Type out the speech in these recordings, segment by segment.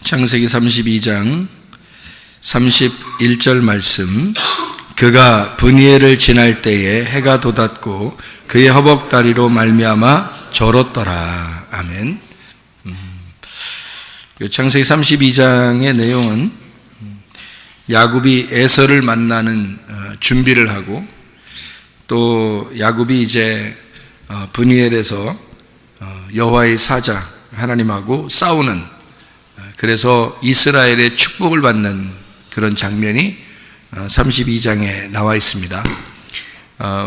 창세기 32장 31절 말씀. 그가 브니엘을 지날 때에 해가 돋았고 그의 허벅다리로 말미암아 절었더라. 아멘. 창세기 32장의 내용은 야곱이 에서를 만나는 준비를 하고, 또 야곱이 이제 브니엘에서 여호와의 사자 하나님하고 싸우는, 그래서 이스라엘의 축복을 받는 그런 장면이 32장에 나와 있습니다.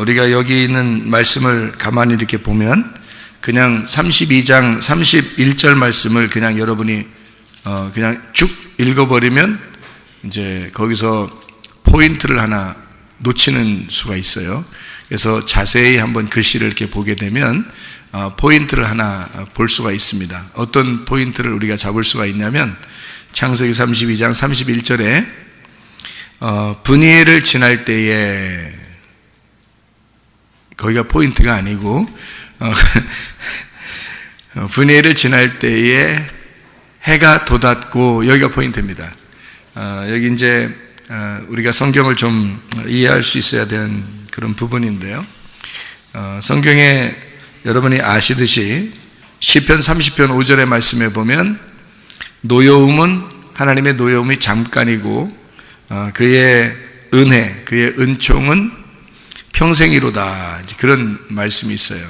우리가 여기 있는 말씀을 가만히 이렇게 보면 그냥 32장 31절 말씀을 그냥 여러분이 그냥 쭉 읽어버리면 이제 거기서 포인트를 하나 놓치는 수가 있어요. 그래서 자세히 한번 글씨를 이렇게 보게 되면 포인트를 하나 볼 수가 있습니다. 어떤 포인트를 우리가 잡을 수가 있냐면, 창세기 32장 31절에 브니엘을 지날 때에, 거기가 포인트가 아니고 브니엘을 지날 때에 해가 돋았고, 여기가 포인트입니다. 여기 이제 우리가 성경을 좀 이해할 수 있어야 되는 그런 부분인데요. 성경에 여러분이 아시듯이 시편 30편 5절의 말씀에 보면 노여움은, 하나님의 노여움이 잠깐이고 그의 은혜, 그의 은총은 평생이로다, 그런 말씀이 있어요.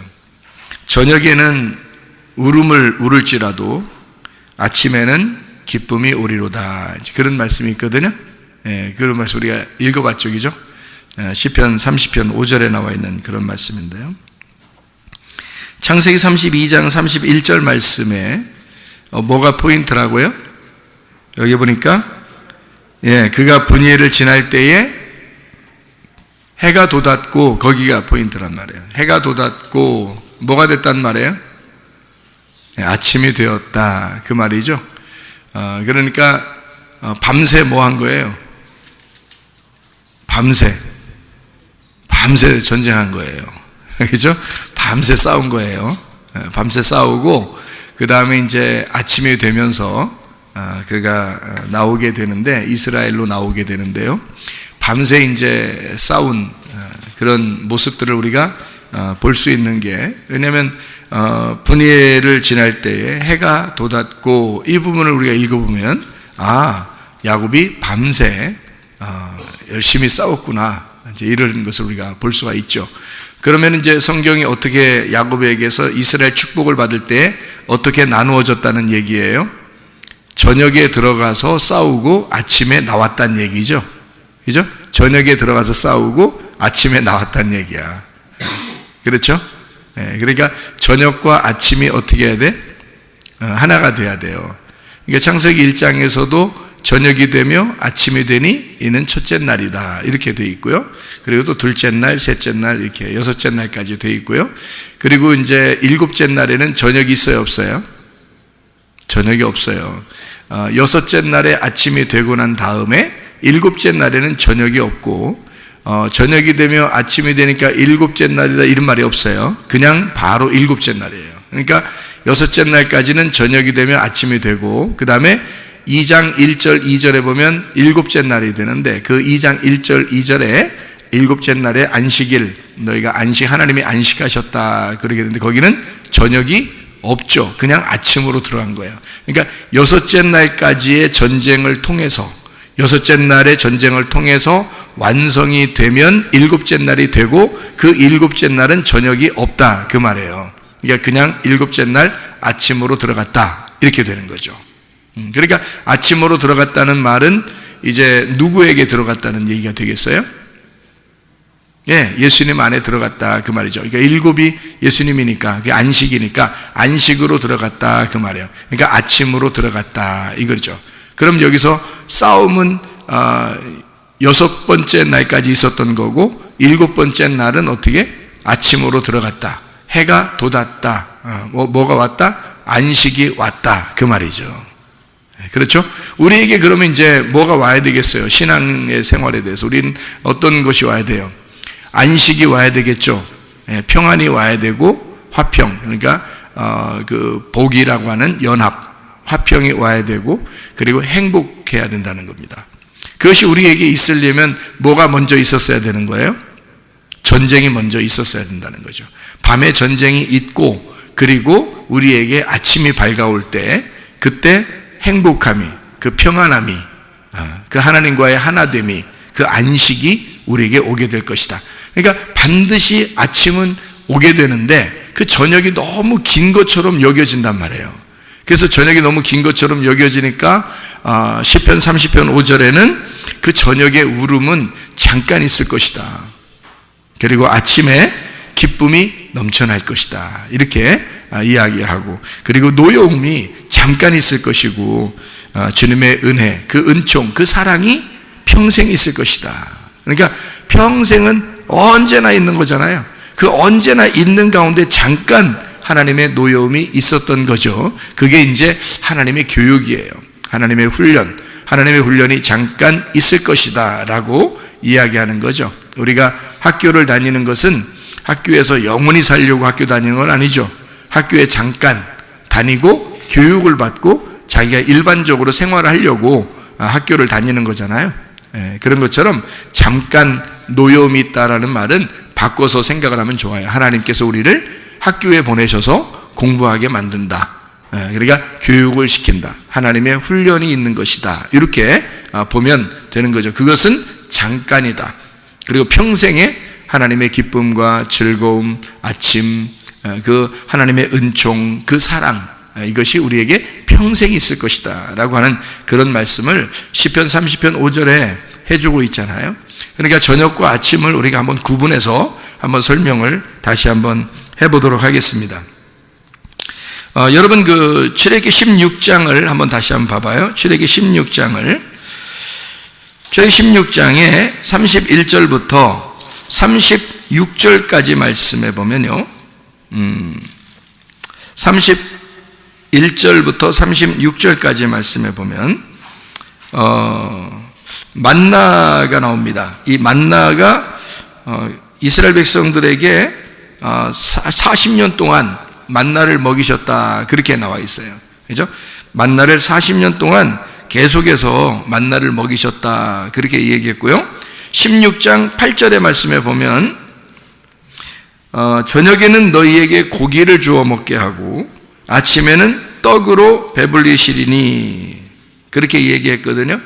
저녁에는 울음을 울을지라도 아침에는 기쁨이 오리로다, 그런 말씀이 있거든요. 그런 말씀 우리가 읽어봤죠, 그죠? 시편 30편 5절에 나와 있는 그런 말씀인데요. 창세기 32장 31절 말씀에 뭐가 포인트라고요? 여기 보니까 그가 브니엘을 지날 때에 해가 돋았고, 거기가 포인트란 말이에요. 해가 돋았고 뭐가 됐단 말이에요? 아침이 되었다, 그 말이죠. 그러니까 밤새 뭐 한 거예요? 밤새 전쟁한 거예요. 그죠? 밤새 싸운 거예요. 밤새 싸우고, 그 다음에 이제 아침이 되면서 그가 나오게 되는데, 이스라엘로 나오게 되는데요. 밤새 이제 싸운 그런 모습들을 우리가 볼 수 있는 게, 왜냐하면 브니엘을 지날 때에 해가 돋았고, 이 부분을 우리가 읽어보면 야곱이 밤새 열심히 싸웠구나, 이제 이런 것을 우리가 볼 수가 있죠. 그러면 이제 성경이 어떻게 야곱에게서 이스라엘 축복을 받을 때 어떻게 나누어졌다는 얘기예요? 저녁에 들어가서 싸우고 아침에 나왔다는 얘기죠. 그죠? 저녁에 들어가서 싸우고 아침에 나왔다는 얘기야. 그렇죠? 그러니까 저녁과 아침이 어떻게 해야 돼? 하나가 돼야 돼요. 그러니까 창세기 1장에서도 저녁이 되며 아침이 되니 이는 첫째 날이다, 이렇게 되어 있고요. 그리고 또 둘째 날, 셋째 날, 이렇게 여섯째 날까지 되어 있고요. 그리고 이제 일곱째 날에는 저녁이 있어요, 없어요? 저녁이 없어요. 여섯째 날에 아침이 되고 난 다음에 일곱째 날에는 저녁이 없고, 저녁이 되며 아침이 되니까 일곱째 날이다, 이런 말이 없어요. 그냥 바로 일곱째 날이에요. 그러니까 여섯째 날까지는 저녁이 되며 아침이 되고, 그 다음에 2장 1절 2절에 보면 일곱째 날이 되는데, 그 2장 1절 2절에 일곱째 날에 안식일, 너희가 하나님이 안식하셨다, 그러게 되는데 거기는 저녁이 없죠. 그냥 아침으로 들어간 거예요. 그러니까 여섯째 날까지의 전쟁을 통해서, 여섯째 날의 전쟁을 통해서 완성이 되면 일곱째 날이 되고, 그 일곱째 날은 저녁이 없다, 그 말이에요. 그러니까 그냥 일곱째 날 아침으로 들어갔다, 이렇게 되는 거죠. 그러니까 아침으로 들어갔다는 말은 이제 누구에게 들어갔다는 얘기가 되겠어요? 예수님 안에 들어갔다, 그 말이죠. 그러니까 일곱이 예수님이니까, 그게 안식이니까 안식으로 들어갔다, 그 말이에요. 그러니까 아침으로 들어갔다, 이거죠. 그럼 여기서 싸움은 여섯 번째 날까지 있었던 거고, 일곱 번째 날은 어떻게? 아침으로 들어갔다, 해가 돋았다, 뭐가 왔다? 안식이 왔다, 그 말이죠. 그렇죠? 우리에게 그러면 이제 뭐가 와야 되겠어요? 신앙의 생활에 대해서 우리는 어떤 것이 와야 돼요? 안식이 와야 되겠죠. 평안이 와야 되고, 화평, 그러니까 그 복이라고 하는 연합, 화평이 와야 되고 그리고 행복해야 된다는 겁니다. 그것이 우리에게 있으려면 뭐가 먼저 있었어야 되는 거예요? 전쟁이 먼저 있었어야 된다는 거죠. 밤에 전쟁이 있고 그리고 우리에게 아침이 밝아올 때 그때 행복함이, 그 평안함이, 그 하나님과의 하나됨이, 그 안식이 우리에게 오게 될 것이다. 그러니까 반드시 아침은 오게 되는데 그 저녁이 너무 긴 것처럼 여겨진단 말이에요. 그래서 저녁이 너무 긴 것처럼 여겨지니까 시편 30편 5절에는 그 저녁의 울음은 잠깐 있을 것이다. 그리고 아침에 기쁨이 넘쳐날 것이다. 이렇게 이야기하고, 그리고 노여움이 잠깐 있을 것이고 주님의 은혜, 그 은총, 그 사랑이 평생 있을 것이다. 그러니까 평생은 언제나 있는 거잖아요. 그 언제나 있는 가운데 잠깐 하나님의 노여움이 있었던 거죠. 그게 이제 하나님의 교육이에요. 하나님의 훈련, 하나님의 훈련이 잠깐 있을 것이다 라고 이야기하는 거죠. 우리가 학교를 다니는 것은 학교에서 영원히 살려고 학교 다니는 건 아니죠. 학교에 잠깐 다니고 교육을 받고 자기가 일반적으로 생활하려고 학교를 다니는 거잖아요. 그런 것처럼 잠깐 노여움이 있다라는 말은 바꿔서 생각을 하면 좋아요. 하나님께서 우리를 학교에 보내셔서 공부하게 만든다. 그러니까 교육을 시킨다. 하나님의 훈련이 있는 것이다. 이렇게 보면 되는 거죠. 그것은 잠깐이다. 그리고 평생에 하나님의 기쁨과 즐거움, 아침, 그 하나님의 은총, 그 사랑, 이것이 우리에게 평생 있을 것이다 라고 하는 그런 말씀을 시편 30편 5절에 해주고 있잖아요. 그러니까 저녁과 아침을 우리가 한번 구분해서 한번 설명을 다시 한번 해보도록 하겠습니다. 여러분 그 출애굽기 16장을 한번 다시 한번 봐봐요. 출애굽기 16장을, 출애굽기 16장에 31절부터 36절까지 말씀해 보면요, 31절부터 36절까지 말씀해 보면 만나가 나옵니다. 이 만나가 이스라엘 백성들에게 40년 동안 만나를 먹이셨다, 그렇게 나와 있어요. 그죠? 만나를 40년 동안 계속해서 만나를 먹이셨다, 그렇게 얘기했고요. 16장 8절의 말씀에 보면 저녁에는 너희에게 고기를 주어 먹게 하고 아침에는 떡으로 배불리시리니, 그렇게 얘기했거든요.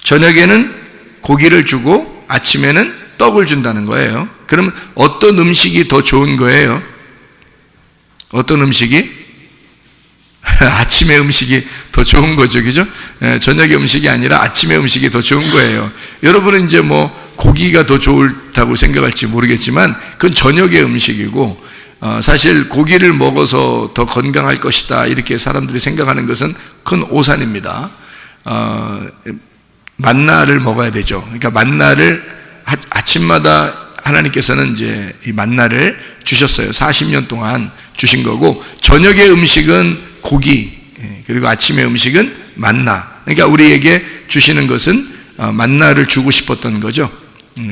저녁에는 고기를 주고 아침에는 떡을 준다는 거예요. 그러면 어떤 음식이 더 좋은 거예요? 어떤 음식이? 아침의 음식이 더 좋은 거죠. 그죠? 저녁의 음식이 아니라 아침의 음식이 더 좋은 거예요. 여러분은 이제 뭐 고기가 더 좋다고 생각할지 모르겠지만 그건 저녁의 음식이고, 사실 고기를 먹어서 더 건강할 것이다 이렇게 사람들이 생각하는 것은 큰 오산입니다. 만나를 먹어야 되죠. 그러니까 만나를 아침마다 하나님께서는 이제 이 만나를 주셨어요. 40년 동안 주신 거고, 저녁의 음식은 고기, 그리고 아침의 음식은 만나. 그러니까 우리에게 주시는 것은 만나를 주고 싶었던 거죠.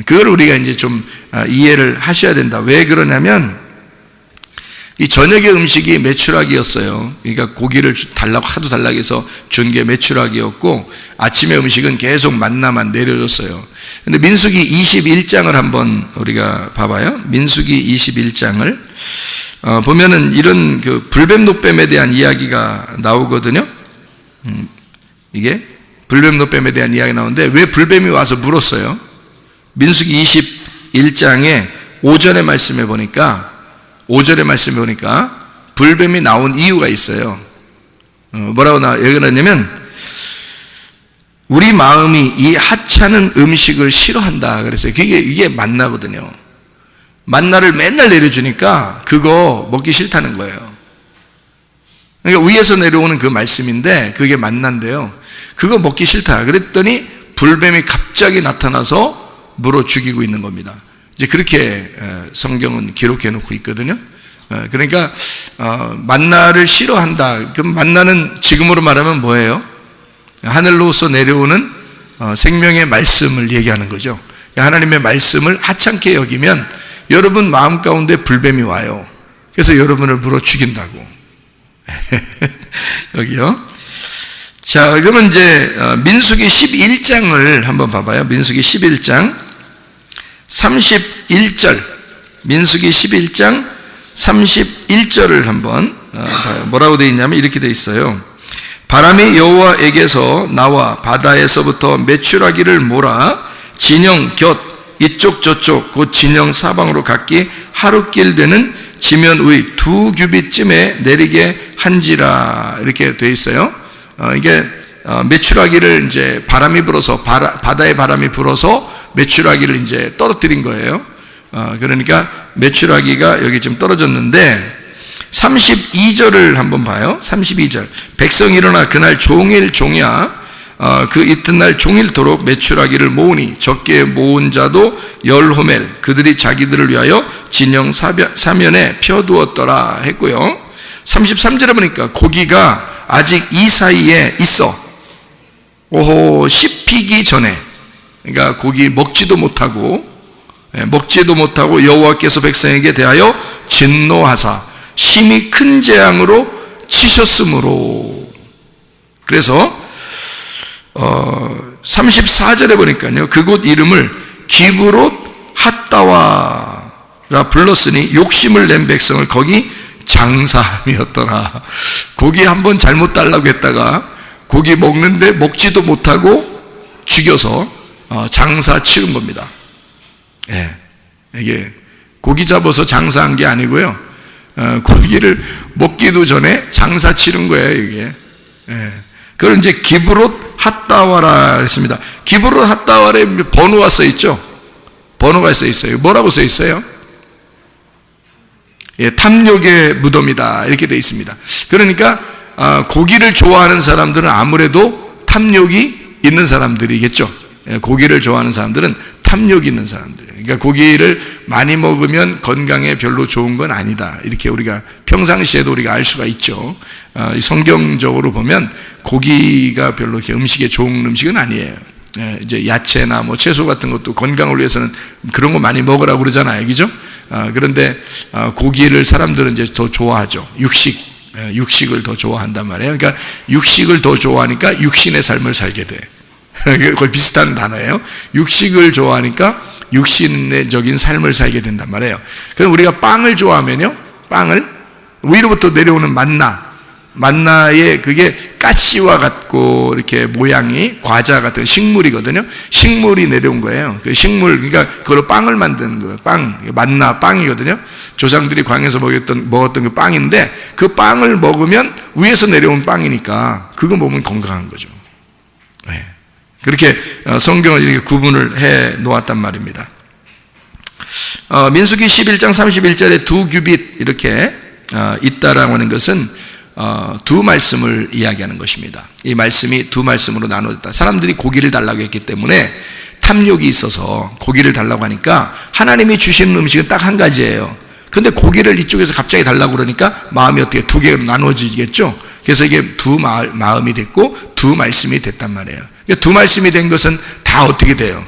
그걸 우리가 이제 좀 이해를 하셔야 된다. 왜 그러냐면 이 저녁의 음식이 메추라기였어요. 그러니까 고기를 달라고 하도 달라고 해서 준 게 메추라기였고, 아침의 음식은 계속 만나만 내려줬어요. 근데 민수기 21장을 한번 우리가 봐봐요. 민수기 21장을 보면은 이런 그 불뱀 노뱀에 대한 이야기가 나오거든요. 이게 불뱀 노뱀에 대한 이야기가 나오는데 왜 불뱀이 와서 물었어요? 민수기 21장에 5절의 말씀에 보니까 불뱀이 나온 이유가 있어요. 뭐라고 얘기하냐면 우리 마음이 이 하찮은 음식을 싫어한다 그랬어요. 이게 만나거든요. 만나를 맨날 내려주니까 그거 먹기 싫다는 거예요. 그러니까 위에서 내려오는 그 말씀인데 그게 만난데요. 그거 먹기 싫다 그랬더니 불뱀이 갑자기 나타나서 물어 죽이고 있는 겁니다. 이제 그렇게 성경은 기록해 놓고 있거든요. 그러니까 만나를 싫어한다. 그럼 만나는 지금으로 말하면 뭐예요? 하늘로서 내려오는 생명의 말씀을 얘기하는 거죠. 하나님의 말씀을 하찮게 여기면 여러분 마음 가운데 불뱀이 와요. 그래서 여러분을 물어 죽인다고. 여기요. 자, 그러면 이제 민수기 11장을 한번 봐봐요. 민수기 11장 31절. 민수기 11장 31절을 한번 봐요. 뭐라고 되어 있냐면 이렇게 되어 있어요. 바람이 여호와에게서 나와 바다에서부터 메추라기를 몰아 진영 곁 이쪽 저쪽 곧 진영 사방으로 각기 하루길 되는 지면 의 2규빗쯤에 내리게 한지라 이렇게 되어 있어요. 이게 메추라기를 이제 바람이 불어서 바다의 바람이 불어서 메추라기를 이제 떨어뜨린 거예요. 그러니까 메추라기가 여기 좀 떨어졌는데 32절을 한번 봐요. 32절. 백성이 일어나 그날 종일 종야 그 이튿날 종일토록 메추라기를 모으니 적게 모은 자도 10호멜 그들이 자기들을 위하여 진영 사면에 펴두었더라 했고요. 33절에 보니까 고기가 아직 이 사이에 있어. 오호 씹히기 전에, 그러니까 고기 먹지도 못하고 여호와께서 백성에게 대하여 진노하사 심히 큰 재앙으로 치셨으므로. 그래서 34절에 보니까요, 그곳 이름을 기브롯 핫다와라 불렀으니 욕심을 낸 백성을 거기 장사함이었더라. 고기 한번 잘못 달라고 했다가 고기 먹는데 먹지도 못하고 죽여서 장사 치른 겁니다. 예, 이게 고기 잡아서 장사한 게 아니고요, 고기를 먹기도 전에 장사 치른 거예요, 이게. 예. 그걸 이제 기브롯 핫다와라 했습니다. 기브롯 핫다와에 번호가 써 있죠? 번호가 써 있어요. 뭐라고 써 있어요? 예, 탐욕의 무덤이다 이렇게 돼 있습니다. 그러니까 고기를 좋아하는 사람들은 아무래도 탐욕이 있는 사람들이겠죠. 예, 고기를 좋아하는 사람들은 탐욕이 있는 사람들. 그러니까 고기를 많이 먹으면 건강에 별로 좋은 건 아니다. 이렇게 우리가 평상시에도 우리가 알 수가 있죠. 성경적으로 보면 고기가 별로 이렇게 음식에 좋은 음식은 아니에요. 이제 야채나 뭐 채소 같은 것도 건강을 위해서는 그런 거 많이 먹으라고 그러잖아요, 그죠? 그런데 고기를 사람들은 이제 더 좋아하죠. 육식을 더 좋아한단 말이에요. 그러니까 육식을 더 좋아하니까 육신의 삶을 살게 돼. 거의 비슷한 단어예요. 육식을 좋아하니까 육신적인 삶을 살게 된단 말이에요. 그럼 우리가 빵을 좋아하면요, 빵을 위로부터 내려오는 만나의 그게 가시와 같고 이렇게 모양이 과자 같은 식물이거든요. 식물이 내려온 거예요. 그 식물, 그러니까 그걸로 빵을 만드는 거예요. 만나 빵이거든요. 조상들이 광야에서 먹었던 그 빵인데 그 빵을 먹으면 위에서 내려온 빵이니까 그거 먹으면 건강한 거죠. 네. 그렇게 성경을 이렇게 구분을 해 놓았단 말입니다. 민수기 11장 31절에 2규빗 이렇게 있다라고 하는 것은 두 말씀을 이야기하는 것입니다. 이 말씀이 두 말씀으로 나눠졌다. 사람들이 고기를 달라고 했기 때문에 탐욕이 있어서 고기를 달라고 하니까 하나님이 주시는 음식은 딱 한 가지예요. 근데 고기를 이쪽에서 갑자기 달라고 그러니까 마음이 어떻게 두 개로 나눠지겠죠. 그래서 이게 두 마음이 됐고 두 말씀이 됐단 말이에요. 그러니까 두 말씀이 된 것은 다 어떻게 돼요?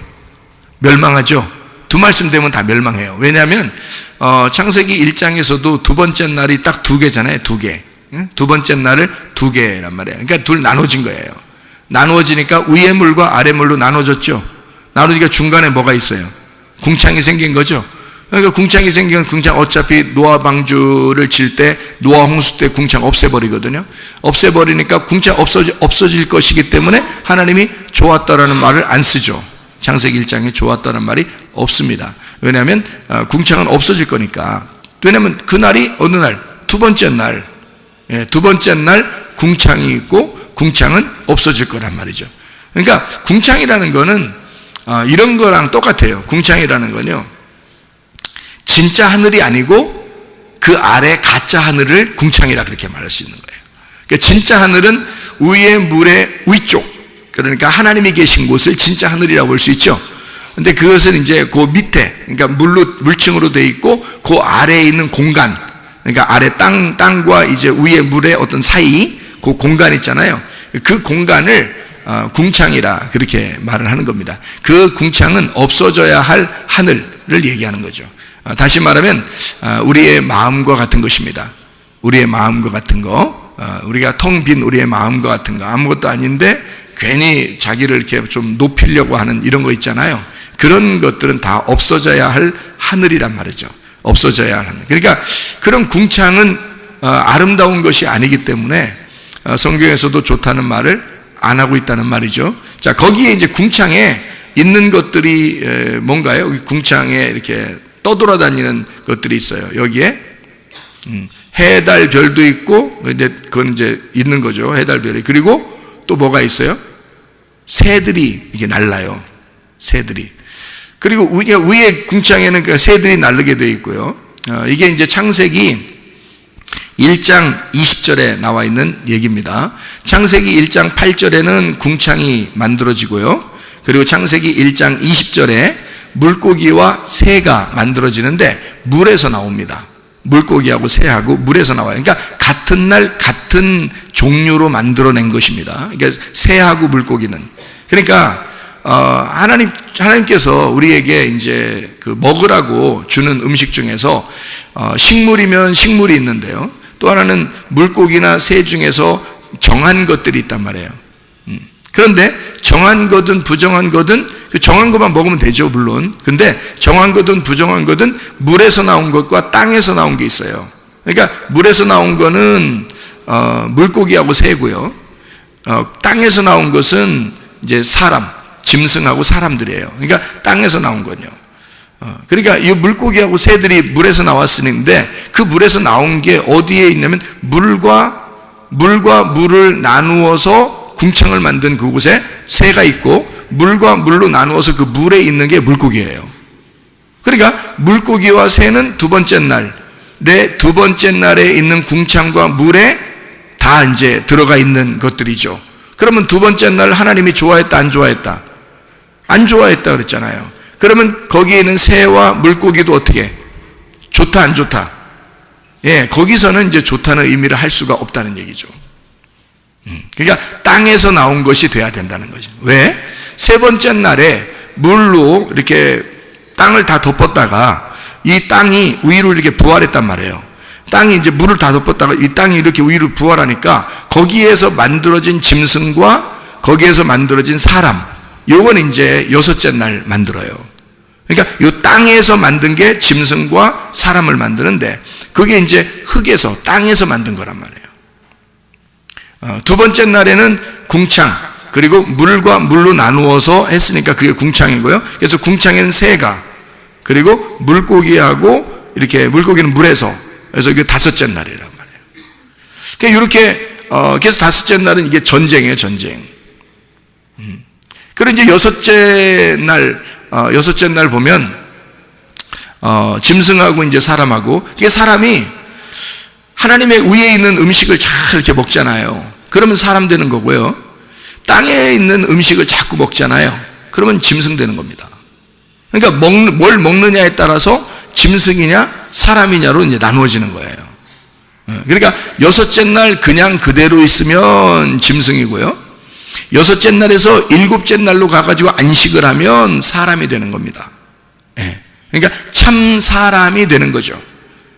멸망하죠. 두 말씀 되면 다 멸망해요. 왜냐하면 창세기 1장에서도 두 번째 날이 딱 2개잖아요. 2개. 두 번째 날을 2개란 말이에요. 그러니까 둘 나눠진 거예요. 나누어지니까 위의 물과 아래 물로 나눠졌죠. 나누니까 중간에 뭐가 있어요? 궁창이 생긴 거죠. 그러니까 궁창이 생기면 궁창 어차피 노아 방주를 칠 때 노아 홍수 때 궁창 없애버리거든요. 없애버리니까 궁창 없어질 것이기 때문에 하나님이 좋았다라는 말을 안 쓰죠. 창세기 1장에 좋았다는 말이 없습니다. 왜냐하면 궁창은 없어질 거니까. 왜냐하면 그날이 어느 날? 두 번째 날. 예, 두 번째 날 궁창이 있고 궁창은 없어질 거란 말이죠. 그러니까 궁창이라는 거는 이런 거랑 똑같아요. 궁창이라는 건요, 진짜 하늘이 아니고 그 아래 가짜 하늘을 궁창이라 그렇게 말할 수 있는 거예요. 그러니까 진짜 하늘은 위의 물의 위쪽, 그러니까 하나님이 계신 곳을 진짜 하늘이라고 볼 수 있죠. 근데 그것은 이제 그 밑에, 그러니까 물층으로 되어 있고 그 아래에 있는 공간, 그러니까 아래 땅과 이제 위의 물의 어떤 사이, 그 공간 있잖아요. 그 공간을 궁창이라 그렇게 말을 하는 겁니다. 그 궁창은 없어져야 할 하늘을 얘기하는 거죠. 다시 말하면 우리의 마음과 같은 것입니다. 우리의 마음과 같은 거. 우리가 텅 빈 우리의 마음과 같은 거, 아무것도 아닌데 괜히 자기를 이렇게 좀 높이려고 하는 이런 거 있잖아요. 그런 것들은 다 없어져야 할 하늘이란 말이죠. 없어져야 할 하늘. 그러니까 그런 궁창은 아름다운 것이 아니기 때문에 성경에서도 좋다는 말을 안 하고 있다는 말이죠. 자, 거기에 이제 궁창에 있는 것들이 뭔가요? 궁창에 이렇게 떠돌아다니는 것들이 있어요. 여기에 해, 달, 별도 있고, 그건 이제 있는 거죠. 해, 달, 별이. 그리고 또 뭐가 있어요? 새들이 이게 날라요. 새들이. 그리고 위에 궁창에는 그 새들이 날르게 되어 있고요. 이게 이제 창세기 1장 20절에 나와 있는 얘기입니다. 창세기 1장 8절에는 궁창이 만들어지고요. 그리고 창세기 1장 20절에 물고기와 새가 만들어지는데 물에서 나옵니다. 물고기하고 새하고 물에서 나와요. 그러니까 같은 날 같은 종류로 만들어낸 것입니다. 그러니까 새하고 물고기는. 그러니까 하나님께서 우리에게 이제 그 먹으라고 주는 음식 중에서 식물이면 식물이 있는데요. 또 하나는 물고기나 새 중에서 정한 것들이 있단 말이에요. 그런데 정한 거든 부정한 거든 그 정한 것만 먹으면 되죠, 물론. 근데 정한 거든 부정한 거든 물에서 나온 것과 땅에서 나온 게 있어요. 그러니까 물에서 나온 거는 물고기하고 새고요. 땅에서 나온 것은 이제 사람, 짐승하고 사람들이에요. 그러니까 땅에서 나온 거죠. 그러니까 이 물고기하고 새들이 물에서 나왔으는데 그 물에서 나온 게 어디에 있냐면 물과 물을 나누어서 궁창을 만든 그곳에 새가 있고 물과 물로 나누어서 그 물에 있는 게 물고기예요. 그러니까 물고기와 새는 두 번째 날에 있는 궁창과 물에 다 이제 들어가 있는 것들이죠. 그러면 두 번째 날 하나님이 좋아했다, 안 좋아했다? 안 좋아했다 그랬잖아요. 그러면 거기에 있는 새와 물고기도 어떻게? 좋다, 안 좋다? 예, 거기서는 이제 좋다는 의미를 할 수가 없다는 얘기죠. 그러니까 땅에서 나온 것이 돼야 된다는 거죠. 왜? 세 번째 날에 물로 이렇게 땅을 다 덮었다가 이 땅이 위로 이렇게 부활했단 말이에요. 땅이 이제 물을 다 덮었다가 이 땅이 이렇게 위로 부활하니까 거기에서 만들어진 짐승과 거기에서 만들어진 사람, 요건 이제 여섯째 날 만들어요. 그러니까 이 땅에서 만든 게 짐승과 사람을 만드는데 그게 이제 흙에서 땅에서 만든 거란 말이에요. 두 번째 날에는 궁창, 그리고 물과 물로 나누어서 했으니까 그게 궁창이고요. 그래서 궁창에는 새가, 그리고 물고기하고 이렇게 물고기는 물에서, 그래서 이게 다섯째 날이란 말이에요. 그러니까 이렇게 그래서 다섯째 날은 이게 전쟁이에요, 전쟁. 그리고 이제 여섯째 날 보면 짐승하고 이제 사람하고, 이게 사람이 하나님의 위에 있는 음식을 잘 이렇게 먹잖아요. 그러면 사람 되는 거고요. 땅에 있는 음식을 자꾸 먹잖아요. 그러면 짐승 되는 겁니다. 그러니까 뭘 먹느냐에 따라서 짐승이냐 사람이냐로 이제 나누어지는 거예요. 그러니까 여섯째 날 그냥 그대로 있으면 짐승이고요. 여섯째 날에서 일곱째 날로 가가지고 안식을 하면 사람이 되는 겁니다. 그러니까 참 사람이 되는 거죠.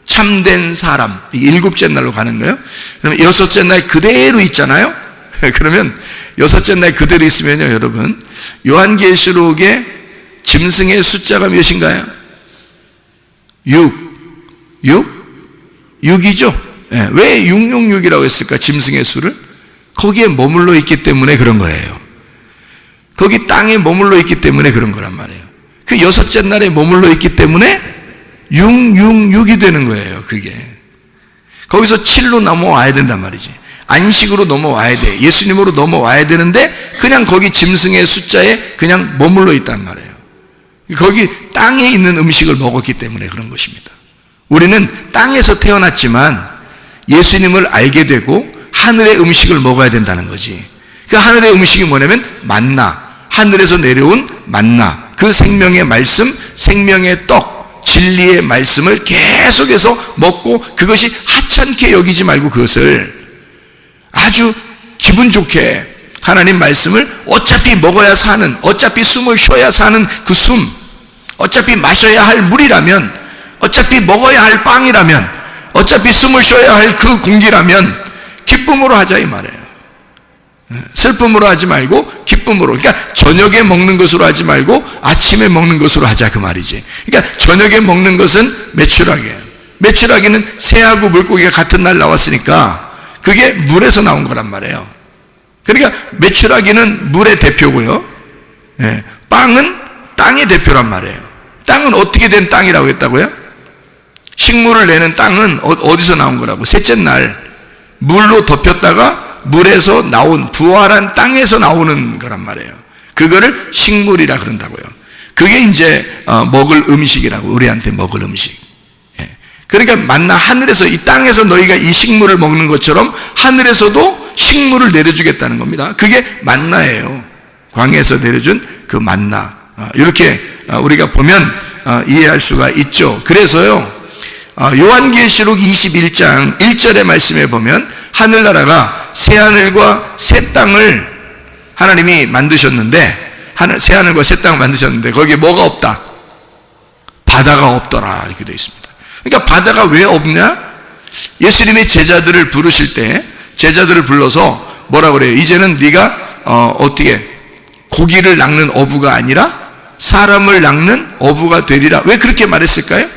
참된 사람. 일곱째 날로 가는 거예요. 그러면 여섯째 날 그대로 있잖아요. 그러면 여섯째 날 그대로 있으면요, 여러분, 요한계시록에 짐승의 숫자가 몇인가요? 6이죠. 왜 666이라고 했을까? 짐승의 수를? 거기에 머물러 있기 때문에 그런 거예요. 거기 땅에 머물러 있기 때문에 그런 거란 말이에요. 그 여섯째 날에 머물러 있기 때문에 666이 되는 거예요, 그게. 거기서 7로 넘어와야 된단 말이지. 안식으로 넘어와야 돼. 예수님으로 넘어와야 되는데 그냥 거기 짐승의 숫자에 그냥 머물러 있단 말이에요. 거기 땅에 있는 음식을 먹었기 때문에 그런 것입니다. 우리는 땅에서 태어났지만 예수님을 알게 되고 하늘의 음식을 먹어야 된다는 거지. 그 하늘의 음식이 뭐냐면 만나, 하늘에서 내려온 만나, 그 생명의 말씀, 생명의 떡, 진리의 말씀을 계속해서 먹고 그것이 하찮게 여기지 말고 그것을 아주 기분 좋게 하나님 말씀을 어차피 먹어야 사는, 어차피 숨을 쉬어야 사는 그 숨, 어차피 마셔야 할 물이라면, 어차피 먹어야 할 빵이라면, 어차피 숨을 쉬어야 할 그 공기라면 기쁨으로 하자 이 말이에요. 슬픔으로 하지 말고 기쁨으로. 그러니까 저녁에 먹는 것으로 하지 말고 아침에 먹는 것으로 하자 그 말이지. 그러니까 저녁에 먹는 것은 메추라기예요. 메추라기는 새하고 물고기가 같은 날 나왔으니까 그게 물에서 나온 거란 말이에요. 그러니까 메추라기는 물의 대표고요, 빵은 땅의 대표란 말이에요. 땅은 어떻게 된 땅이라고 했다고요? 식물을 내는 땅은 어디서 나온 거라고? 셋째 날 물로 덮였다가 물에서 나온 부활한 땅에서 나오는 거란 말이에요. 그거를 식물이라 그런다고요. 그게 이제 먹을 음식이라고, 우리한테 먹을 음식. 그러니까 만나 하늘에서, 이 땅에서 너희가 이 식물을 먹는 것처럼 하늘에서도 식물을 내려주겠다는 겁니다. 그게 만나예요. 광야에서 내려준 그 만나. 이렇게 우리가 보면 이해할 수가 있죠. 그래서요, 요한계시록 21장 1절의 말씀에 보면 하늘나라가 새하늘과 새 땅을 하나님이 만드셨는데, 새하늘과 새 땅을 만드셨는데 거기에 뭐가 없다? 바다가 없더라 이렇게 되어 있습니다. 그러니까 바다가 왜 없냐? 예수님의 제자들을 부르실 때 제자들을 불러서 뭐라 그래요? 이제는 네가 어떻게 고기를 낚는 어부가 아니라 사람을 낚는 어부가 되리라. 왜 그렇게 말했을까요?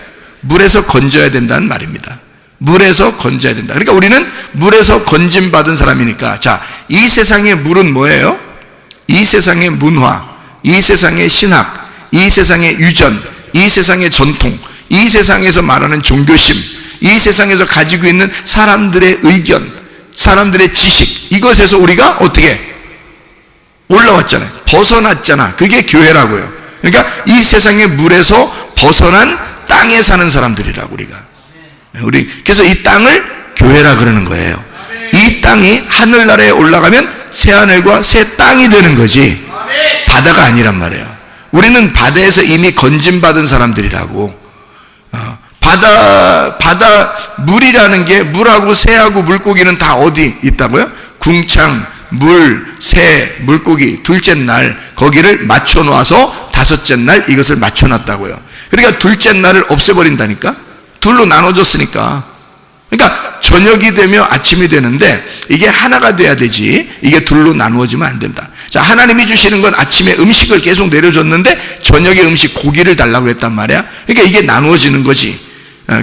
물에서 건져야 된다는 말입니다. 물에서 건져야 된다. 그러니까 우리는 물에서 건짐받은 사람이니까, 자, 이 세상의 물은 뭐예요? 이 세상의 문화, 이 세상의 신학, 이 세상의 유전, 이 세상의 전통, 이 세상에서 말하는 종교심, 이 세상에서 가지고 있는 사람들의 의견, 사람들의 지식, 이것에서 우리가 어떻게 올라왔잖아요. 벗어났잖아. 그게 교회라고요. 그러니까 이 세상의 물에서 벗어난 땅에 사는 사람들이라고 그래서 이 땅을 교회라 그러는 거예요. 이 땅이 하늘나라에 올라가면 새하늘과 새 땅이 되는 거지 바다가 아니란 말이에요. 우리는 바다에서 이미 건짐받은 사람들이라고. 바다 물이라는 게, 물하고 새하고 물고기는 다 어디 있다고요? 궁창, 물, 새, 물고기, 둘째 날 거기를 맞춰 놓아서 다섯째 날 이것을 맞춰 놨다고요. 그러니까 둘째 날을 없애버린다니까. 둘로 나눠졌으니까. 그러니까 저녁이 되며 아침이 되는데 이게 하나가 돼야 되지, 이게 둘로 나누어지면 안 된다. 자, 하나님이 주시는 건 아침에 음식을 계속 내려줬는데 저녁에 음식 고기를 달라고 했단 말이야. 그러니까 이게 나누어지는 거지.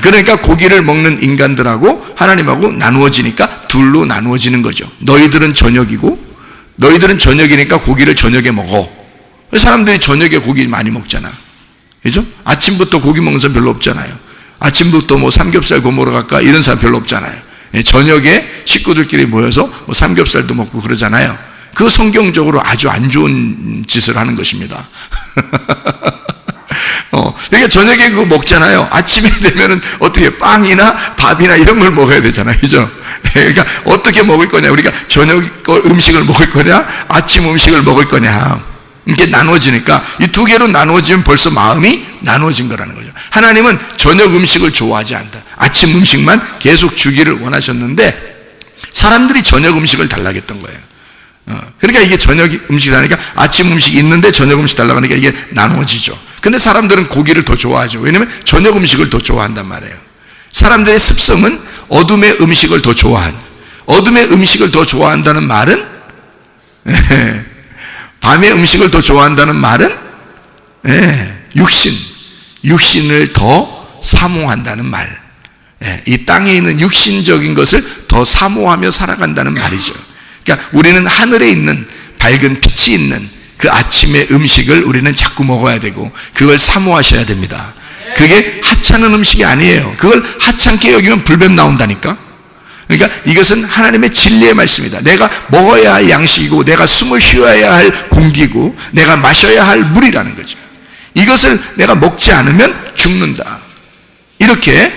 그러니까 고기를 먹는 인간들하고 하나님하고 나누어지니까 둘로 나누어지는 거죠. 너희들은 저녁이고, 너희들은 저녁이니까 고기를 저녁에 먹어. 사람들이 저녁에 고기 많이 먹잖아. 그죠? 아침부터 고기 먹는 사람 별로 없잖아요. 아침부터 뭐 삼겹살 구워 먹으러 갈까 이런 사람 별로 없잖아요. 저녁에 식구들끼리 모여서 뭐 삼겹살도 먹고 그러잖아요. 그 성경적으로 아주 안 좋은 짓을 하는 것입니다. 그러니까 저녁에 그거 먹잖아요. 아침에 되면은 어떻게 빵이나 밥이나 이런 걸 먹어야 되잖아요. 그죠? 그러니까 어떻게 먹을 거냐? 우리가 저녁 음식을 먹을 거냐? 아침 음식을 먹을 거냐? 이렇게 나눠지니까 이 두 개로 나눠지면 벌써 마음이 나눠진 거라는 거죠. 하나님은 저녁 음식을 좋아하지 않다. 아침 음식만 계속 주기를 원하셨는데 사람들이 저녁 음식을 달라고 했던 거예요. 그러니까 이게 저녁 음식이 아니니까 아침 음식이 있는데 저녁 음식 달라고 하니까 이게 나눠지죠. 근데 사람들은 고기를 더 좋아하죠. 왜냐면 저녁 음식을 더 좋아한단 말이에요. 사람들의 습성은 어둠의 음식을 더 좋아한, 어둠의 음식을 더 좋아한다는 말은 밤의 음식을 더 좋아한다는 말은 육신을 더 사모한다는 말. 이 땅에 있는 육신적인 것을 더 사모하며 살아간다는 말이죠. 그러니까 우리는 하늘에 있는 밝은 빛이 있는 그 아침의 음식을 우리는 자꾸 먹어야 되고 그걸 사모하셔야 됩니다. 그게 하찮은 음식이 아니에요. 그걸 하찮게 여기면 불뱀 나온다니까. 그러니까 이것은 하나님의 진리의 말씀이다. 내가 먹어야 할 양식이고 내가 숨을 쉬어야 할 공기고 내가 마셔야 할 물이라는 거죠. 이것을 내가 먹지 않으면 죽는다. 이렇게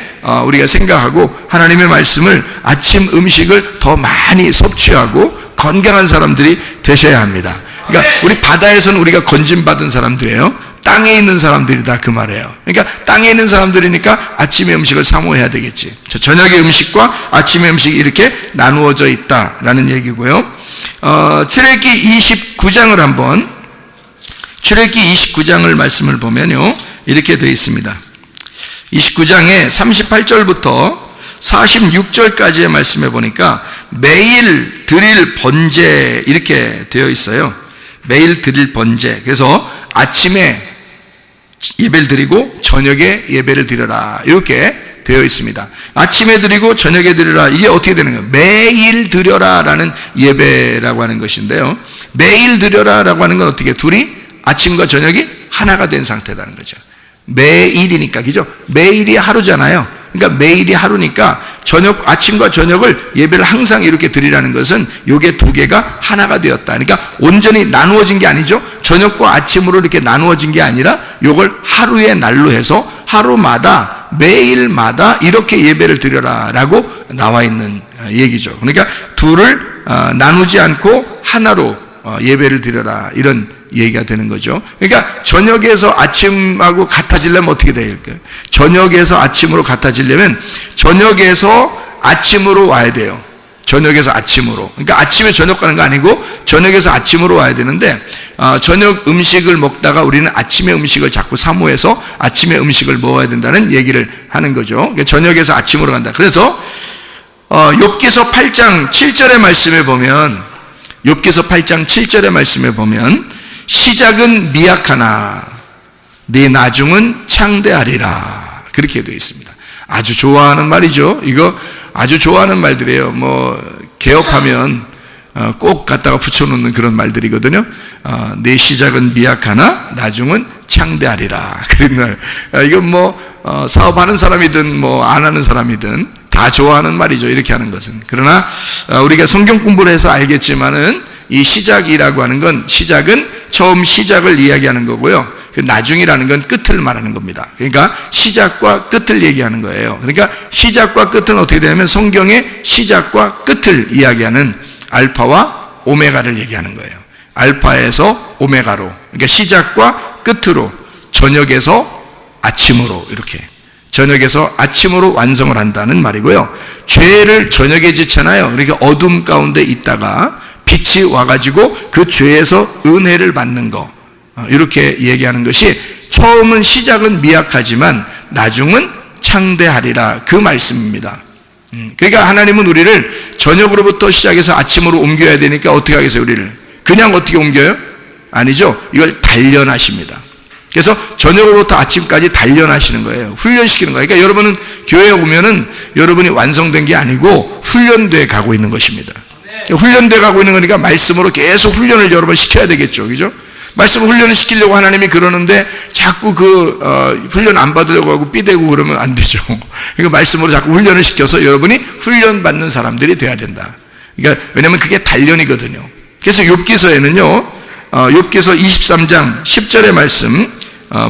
우리가 생각하고 하나님의 말씀을, 아침 음식을 더 많이 섭취하고 건강한 사람들이 되셔야 합니다. 그러니까 우리 바다에서는 우리가 건짐받은 사람들이에요. 땅에 있는 사람들이다 그 말이에요. 그러니까 땅에 있는 사람들이니까 아침의 음식을 사모해야 되겠지. 저녁의 음식과 아침의 음식이 이렇게 나누어져 있다라는 얘기고요. 출애굽기 29장을 한번, 출애굽기 29장을 말씀을 보면요 이렇게 되어 있습니다. 29장에 38절부터 46절까지의 말씀에 보니까 매일 드릴 번제 이렇게 되어 있어요. 매일 드릴 번제. 그래서 아침에 예배를 드리고 저녁에 예배를 드려라 이렇게 되어 있습니다. 아침에 드리고 저녁에 드려라. 이게 어떻게 되는 거예요? 매일 드려라라는 예배라고 하는 것인데요. 매일 드려라라고 하는 건 어떻게? 둘이 아침과 저녁이 하나가 된 상태라는 거죠. 매일이니까, 그죠? 매일이 하루잖아요. 그러니까 매일이 하루니까 아침과 저녁을 예배를 항상 이렇게 드리라는 것은 요게 두 개가 하나가 되었다. 그러니까 온전히 나누어진 게 아니죠. 저녁과 아침으로 이렇게 나누어진 게 아니라 요걸 하루의 날로 해서 하루마다 매일마다 이렇게 예배를 드려라라고 나와 있는 얘기죠. 그러니까 둘을 나누지 않고 하나로 예배를 드려라 이런 얘기가 되는 거죠. 그러니까 저녁에서 아침하고 같아지려면 어떻게 될까요? 저녁에서 아침으로 같아지려면 저녁에서 아침으로 와야 돼요. 저녁에서 아침으로. 그러니까 아침에 저녁 가는 거 아니고 저녁에서 아침으로 와야 되는데 저녁 음식을 먹다가 우리는 아침에 음식을 자꾸 사모해서 아침에 음식을 먹어야 된다는 얘기를 하는 거죠. 그러니까 저녁에서 아침으로 간다. 그래서 욥기서 8장 7절의 말씀에 보면 욥기서 8장 7절의 말씀에 보면 시작은 미약하나 네 나중은 창대하리라 그렇게 되어 있습니다. 아주 좋아하는 말이죠. 이거 아주 좋아하는 말들이에요. 뭐 개업하면 꼭 갖다가 붙여놓는 그런 말들이거든요. 내 시작은 미약하나 나중은 창대하리라 그런 말. 이건 뭐 사업하는 사람이든 뭐 안 하는 사람이든 다 좋아하는 말이죠. 이렇게 하는 것은. 그러나 우리가 성경 공부를 해서 알겠지만은 이 시작이라고 하는 건 시작은 처음 시작을 이야기하는 거고요. 그 나중이라는 건 끝을 말하는 겁니다. 그러니까 시작과 끝을 얘기하는 거예요. 그러니까 시작과 끝은 어떻게 되냐면 성경의 시작과 끝을 이야기하는 알파와 오메가를 얘기하는 거예요. 알파에서 오메가로, 그러니까 시작과 끝으로, 저녁에서 아침으로 이렇게 저녁에서 아침으로 완성을 한다는 말이고요. 죄를 저녁에 짓잖아요. 그러니까 어둠 가운데 있다가 빛이 와가지고 그 죄에서 은혜를 받는 거, 이렇게 얘기하는 것이 처음은 시작은 미약하지만 나중은 창대하리라 그 말씀입니다. 그러니까 하나님은 우리를 저녁으로부터 시작해서 아침으로 옮겨야 되니까 어떻게 하겠어요? 우리를 그냥 어떻게 옮겨요? 아니죠. 이걸 단련하십니다. 그래서 저녁으로부터 아침까지 단련하시는 거예요. 훈련시키는 거예요. 그러니까 여러분은 교회에 오면은 여러분이 완성된 게 아니고 훈련돼 가고 있는 것입니다. 훈련돼 가고 있는 거니까 말씀으로 계속 훈련을 여러 번 시켜야 되겠죠. 그죠? 말씀 훈련을 시키려고 하나님이 그러는데 자꾸 훈련 안 받으려고 하고 삐대고 그러면 안 되죠. 그러니까 말씀으로 자꾸 훈련을 시켜서 여러분이 훈련받는 사람들이 돼야 된다. 그러니까 왜냐면 그게 단련이거든요. 그래서 욥기서에는요, 욥기서 23장 10절의 말씀,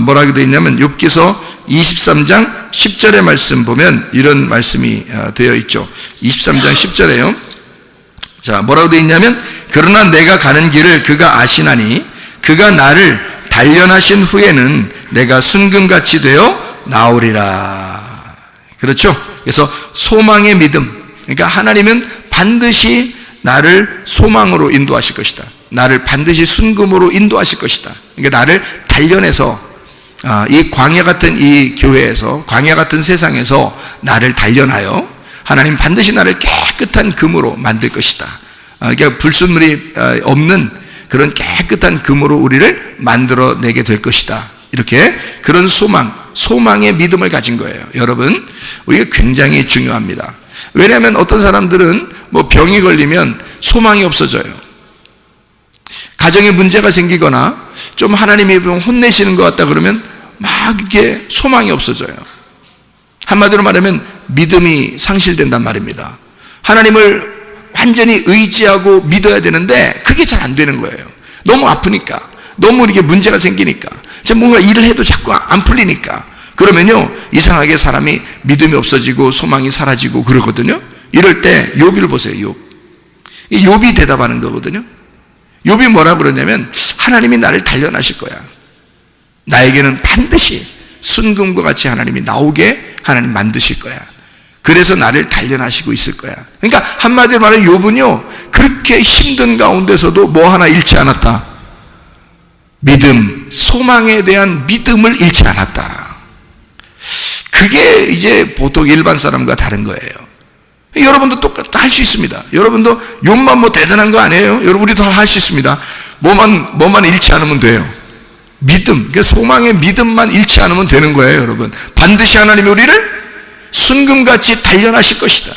뭐라고 되어 있냐면 욥기서 23장 10절의 말씀 보면 이런 말씀이 되어 있죠. 23장 10절에요. 자, 뭐라고 되어 있냐면 그러나 내가 가는 길을 그가 아시나니 그가 나를 단련하신 후에는 내가 순금같이 되어 나오리라. 그렇죠? 그래서 소망의 믿음. 그러니까 하나님은 반드시 나를 소망으로 인도하실 것이다. 나를 반드시 순금으로 인도하실 것이다. 그러니까 나를 단련해서 이 광야 같은 이 교회에서, 광야 같은 세상에서 나를 단련하여 하나님 반드시 나를 깨끗한 금으로 만들 것이다. 그러니까 불순물이 없는 그런 깨끗한 금으로 우리를 만들어내게 될 것이다. 이렇게 그런 소망의 믿음을 가진 거예요. 여러분, 이게 굉장히 중요합니다. 왜냐하면 어떤 사람들은 뭐 병이 걸리면 소망이 없어져요. 가정에 문제가 생기거나 좀 하나님이 혼내시는 것 같다 그러면 막 이렇게 소망이 없어져요. 한마디로 말하면 믿음이 상실된단 말입니다. 하나님을 완전히 의지하고 믿어야 되는데 그게 잘 안 되는 거예요. 너무 아프니까, 너무 이렇게 문제가 생기니까, 뭔가 일을 해도 자꾸 안 풀리니까. 그러면요, 이상하게 사람이 믿음이 없어지고 소망이 사라지고 그러거든요. 이럴 때 욥을 보세요. 이 욥이 대답하는 거거든요. 욥이 뭐라 그러냐면 하나님이 나를 단련하실 거야. 나에게는 반드시 순금과 같이 하나님이 나오게 하나님 만드실 거야. 그래서 나를 단련하시고 있을 거야. 그러니까 한마디로 말하면 욥은요, 그렇게 힘든 가운데서도 뭐 하나 잃지 않았다. 믿음, 소망에 대한 믿음을 잃지 않았다. 그게 이제 보통 일반 사람과 다른 거예요. 여러분도 똑같이 할 수 있습니다. 여러분도 욕만 뭐 대단한 거 아니에요. 여러분 우리도 할 수 있습니다. 뭐만 잃지 않으면 돼요. 믿음, 그러니까 소망의 믿음만 잃지 않으면 되는 거예요, 여러분. 반드시 하나님이 우리를 순금같이 단련하실 것이다.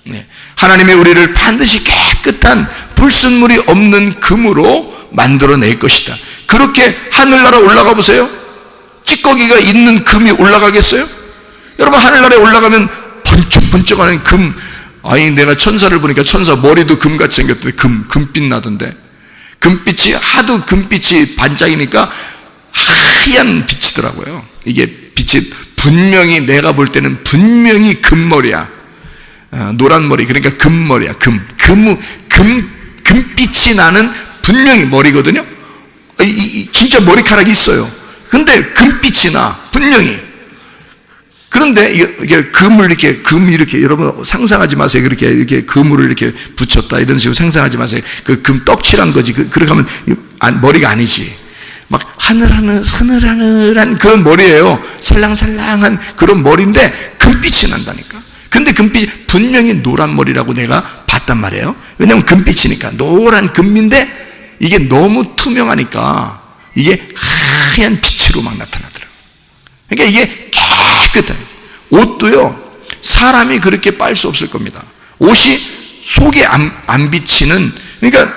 네. 하나님이 우리를 반드시 깨끗한 불순물이 없는 금으로 만들어낼 것이다. 그렇게 하늘나라 올라가 보세요. 찌꺼기가 있는 금이 올라가겠어요? 여러분 하늘나라에 올라가면 번쩍번쩍하는 금, 아니 내가 천사를 보니까 천사 머리도 금같이 생겼던데 금빛 나던데, 금빛이 하도 금빛이 반짝이니까 하얀 빛이더라고요. 이게 빛이 분명히 내가 볼 때는 분명히 금머리야. 노란 머리, 그러니까 금머리야. 금빛이 나는 분명히 머리거든요. 진짜 머리카락이 있어요. 근데 금빛이 나, 분명히. 그런데 이게 금을 이렇게 여러분 상상하지 마세요. 이렇게 금을 이렇게 붙였다 이런 식으로 상상하지 마세요. 그 금 떡칠한 거지. 그렇게 하면 머리가 아니지. 막 서늘한 그런 머리예요. 살랑살랑한 그런 머리인데 금빛이 난다니까. 근데 금빛이 분명히 노란 머리라고 내가 봤단 말이에요. 왜냐하면 금빛이니까. 노란 금인데 이게 너무 투명하니까 이게 하얀 빛으로 막 나타나더라고요. 그러니까 이게 깨끗한 옷도요, 사람이 그렇게 빨 수 없을 겁니다. 옷이 속에 안 비치는, 그러니까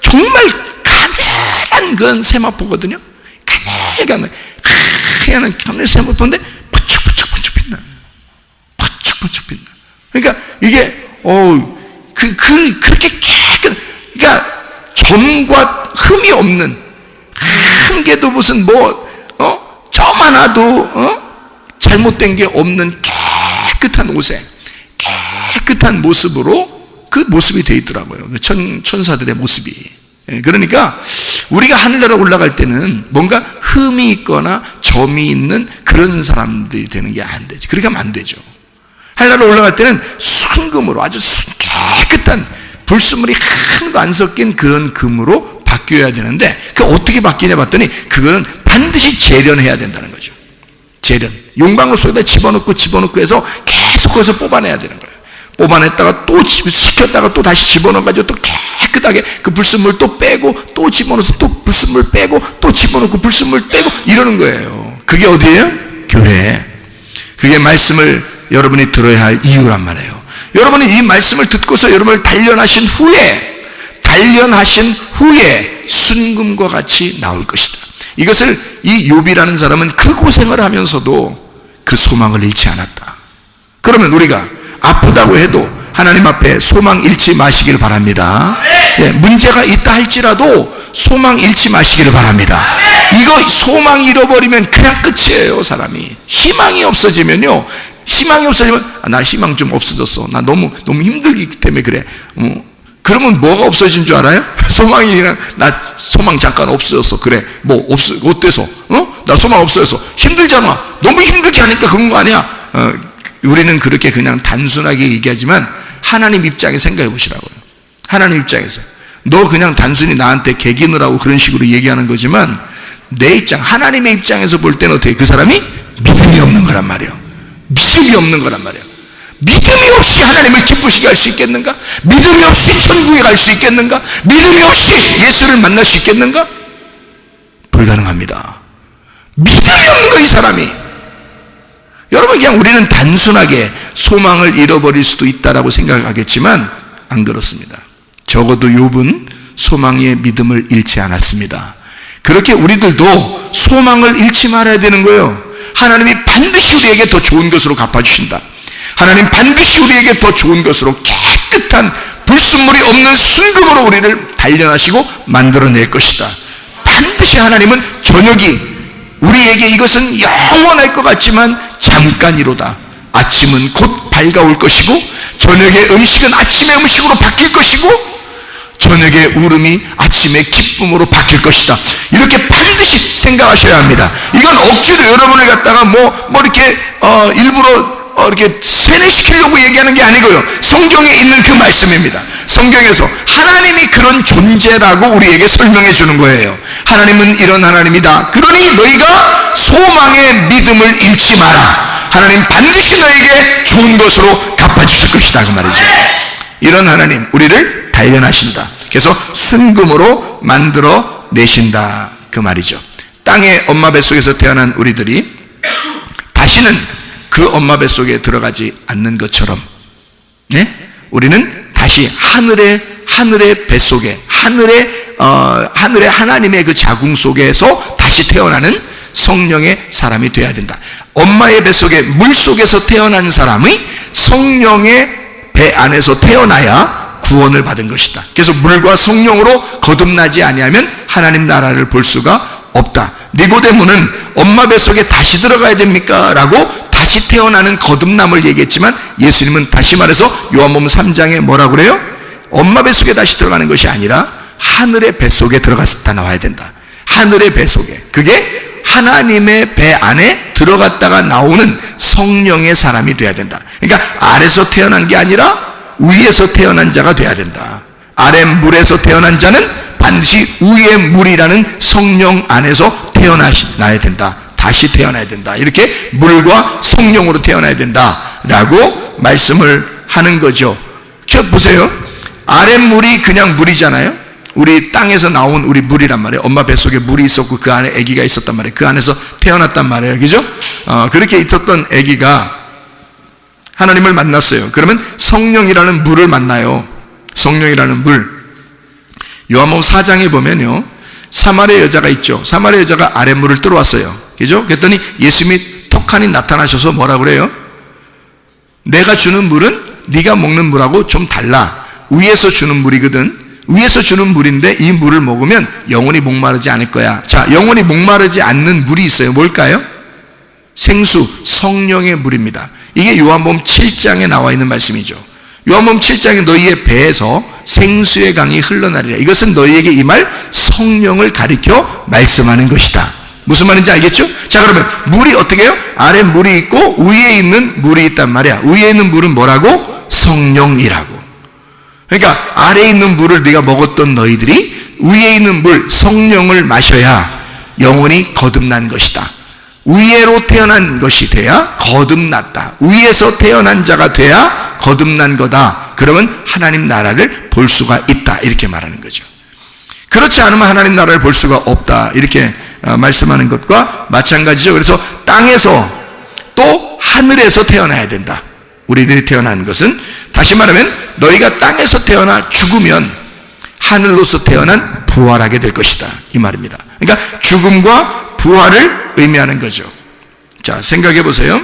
정말 가늘한 그런 세마포거든요. 가늘가늘 하얀 세마포인데 번쩍번쩍 빛나. 번쩍번쩍 빛나. 그러니까 이게 그렇게 깨끗, 그러니까 점과 흠이 없는, 한 개도 무슨 점 하나도 잘못된 게 없는 깨끗한 옷에 깨끗한 모습으로 그 모습이 되어 있더라고요. 천사들의 모습이. 그러니까 우리가 하늘나라 올라갈 때는 뭔가 흠이 있거나 점이 있는 그런 사람들이 되는 게 안 되지. 그렇게 하면 안 되죠. 하늘나라 올라갈 때는 순금으로 아주 깨끗한 불순물이 하나도 안 섞인 그런 금으로 바뀌어야 되는데, 그 어떻게 바뀌냐 봤더니 그거는 반드시 재련해야 된다는 거죠. 재련. 용방울 속에다 집어넣고 해서 계속 거기서 뽑아내야 되는 거예요. 뽑아냈다가 또 식혔다가 또 다시 집어넣어가지고 또 깨끗하게 그 불순물 또 빼고 또 집어넣어서 또 불순물 빼고 또 집어넣고 불순물 빼고 이러는 거예요. 그게 어디예요? 교회. 그게 말씀을 여러분이 들어야 할 이유란 말이에요. 여러분이 이 말씀을 듣고서 여러분을 단련하신 후에 순금과 같이 나올 것이다. 이것을 이 욥이라는 사람은 그 고생을 하면서도 그 소망을 잃지 않았다. 그러면 우리가 아프다고 해도 하나님 앞에 소망 잃지 마시길 바랍니다. 예, 문제가 있다 할지라도 소망 잃지 마시기를 바랍니다. 이거 소망 잃어버리면 그냥 끝이에요. 사람이 희망이 없어지면 나 희망 좀 없어졌어. 나 너무 힘들기 때문에 그래. 그러면 뭐가 없어진 줄 알아요? 소망이 그냥 나 소망 잠깐 없어졌어. 그래. 어때서? 나 소망 없어졌어. 힘들잖아. 너무 힘들게 하니까 그런 거 아니야. 우리는 그렇게 그냥 단순하게 얘기하지만 하나님 입장에 생각해 보시라고요. 하나님 입장에서 너 그냥 단순히 나한테 개기느라고 그런 식으로 얘기하는 거지만 내 입장, 하나님의 입장에서 볼 때는 어떻게 그 사람이 믿음이 없는 거란 말이에요. 믿음이 없는 거란 말이에요. 믿음이 없이 하나님을 기쁘시게 할 수 있겠는가? 믿음이 없이 천국에 갈 수 있겠는가? 믿음이 없이 예수를 만날 수 있겠는가? 불가능합니다. 믿음이 없는 거, 이 사람이. 여러분, 그냥 우리는 단순하게 소망을 잃어버릴 수도 있다라고 생각하겠지만 안 그렇습니다. 적어도 욥은 소망의 믿음을 잃지 않았습니다. 그렇게 우리들도 소망을 잃지 말아야 되는 거예요. 하나님이 반드시 우리에게 더 좋은 것으로 갚아주신다. 하나님 반드시 우리에게 더 좋은 것으로 깨끗한 불순물이 없는 순금으로 우리를 단련하시고 만들어낼 것이다. 반드시 하나님은 저녁이 우리에게 이것은 영원할 것 같지만 잠깐이로다. 아침은 곧 밝아올 것이고 저녁의 음식은 아침의 음식으로 바뀔 것이고 저녁의 울음이 아침의 기쁨으로 바뀔 것이다. 이렇게 반드시 생각하셔야 합니다. 이건 억지로 여러분을 갖다가 이렇게 일부러 이렇게 세뇌시키려고 얘기하는 게 아니고요. 성경에 있는 그 말씀입니다. 성경에서 하나님이 그런 존재라고 우리에게 설명해 주는 거예요. 하나님은 이런 하나님이다. 그러니 너희가 소망의 믿음을 잃지 마라. 하나님 반드시 너에게 좋은 것으로 갚아주실 것이다 그 말이죠. 이런 하나님 우리를 단련하신다. 그래서 순금으로 만들어 내신다 그 말이죠. 땅의 엄마 뱃속에서 태어난 우리들이 다시는 그 엄마 뱃속에 들어가지 않는 것처럼, 네? 우리는 다시 하늘의 뱃속에 하늘의 하나님의 그 자궁 속에서 다시 태어나는 성령의 사람이 되어야 된다. 엄마의 뱃속에 물 속에서 태어난 사람이 성령의 배 안에서 태어나야 구원을 받은 것이다. 그래서 물과 성령으로 거듭나지 아니하면 하나님 나라를 볼 수가 없다. 니고데모는 엄마 뱃속에 다시 들어가야 됩니까? 라고 다시 태어나는 거듭남을 얘기했지만 예수님은 다시 말해서 요한복음 3장에 뭐라고 그래요? 엄마 뱃속에 다시 들어가는 것이 아니라 하늘의 뱃속에 들어갔다 나와야 된다. 하늘의 뱃속에. 그게 하나님의 배 안에 들어갔다가 나오는 성령의 사람이 돼야 된다. 그러니까 아래서 태어난 게 아니라 위에서 태어난 자가 돼야 된다. 아래 물에서 태어난 자는 반드시 위의 물이라는 성령 안에서 태어나야 된다. 다시 태어나야 된다. 이렇게 물과 성령으로 태어나야 된다 라고 말씀을 하는 거죠. 저 보세요. 아래 물이 그냥 물이잖아요. 우리 땅에서 나온 우리 물이란 말이에요. 엄마 뱃속에 물이 있었고 그 안에 아기가 있었단 말이에요. 그 안에서 태어났단 말이에요. 그죠? 그렇게 있었던 아기가 하나님을 만났어요. 그러면 성령이라는 물을 만나요. 성령이라는 물. 요한복음 4장에 보면요, 사마리아 여자가 있죠. 사마리아 여자가 아랫물을 들어왔어요. 그죠? 그랬더니 예수님이 턱하니 나타나셔서 뭐라 그래요? 내가 주는 물은 네가 먹는 물하고 좀 달라. 위에서 주는 물이거든. 위에서 주는 물인데 이 물을 먹으면 영원히 목마르지 않을 거야. 자, 영원히 목마르지 않는 물이 있어요. 뭘까요? 생수, 성령의 물입니다. 이게 요한복음 7장에 나와 있는 말씀이죠. 요한복음 7장에 너희의 배에서 생수의 강이 흘러나리라. 이것은 너희에게 임할 성령을 가리켜 말씀하는 것이다. 무슨 말인지 알겠죠? 자, 그러면 물이 어떻게 해요? 아래 물이 있고 위에 있는 물이 있단 말이야. 위에 있는 물은 뭐라고? 성령이라고. 그러니까 아래에 있는 물을 네가 먹었던 너희들이 위에 있는 물, 성령을 마셔야 영원히 거듭난 것이다. 위에로 태어난 것이 돼야 거듭났다. 위에서 태어난 자가 돼야 거듭난 거다. 그러면 하나님 나라를 볼 수가 있다. 이렇게 말하는 거죠. 그렇지 않으면 하나님 나라를 볼 수가 없다. 이렇게 말씀하는 것과 마찬가지죠. 그래서 땅에서 또 하늘에서 태어나야 된다. 우리들이 태어난 것은 다시 말하면 너희가 땅에서 태어나 죽으면 하늘로서 태어난 부활하게 될 것이다. 이 말입니다. 그러니까 죽음과 부활을 의미하는 거죠. 자, 생각해 보세요.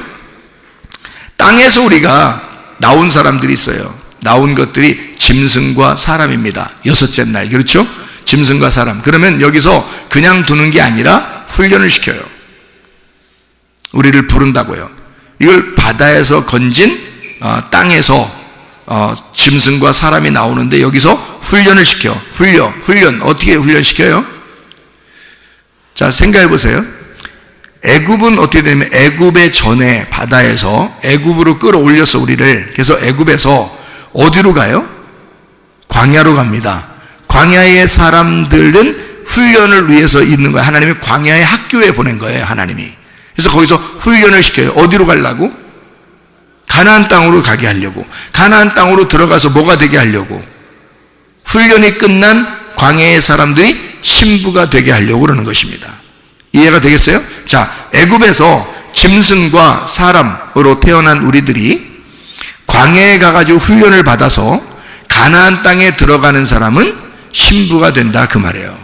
땅에서 우리가 나온 사람들이 있어요. 나온 것들이 짐승과 사람입니다. 여섯째 날, 그렇죠? 짐승과 사람. 그러면 여기서 그냥 두는 게 아니라 훈련을 시켜요. 우리를 부른다고요. 이걸 바다에서 건진 땅에서 짐승과 사람이 나오는데 여기서 훈련을 시켜. 훈련. 어떻게 훈련시켜요? 자, 생각해 보세요. 애굽은 어떻게 되냐면 애굽의 전에 바다에서 애굽으로 끌어올려서 우리를, 그래서 애굽에서 어디로 가요? 광야로 갑니다. 광야의 사람들은 훈련을 위해서 있는 거예요. 하나님이 광야의 학교에 보낸 거예요. 하나님이. 그래서 거기서 훈련을 시켜요. 어디로 가려고? 가나안 땅으로 가게 하려고. 가나안 땅으로 들어가서 뭐가 되게 하려고. 훈련이 끝난 광야의 사람들이 신부가 되게 하려고 그러는 것입니다. 이해가 되겠어요? 자, 애굽에서 짐승과 사람으로 태어난 우리들이 광야에 가가지고 훈련을 받아서 가나안 땅에 들어가는 사람은 신부가 된다 그 말이에요.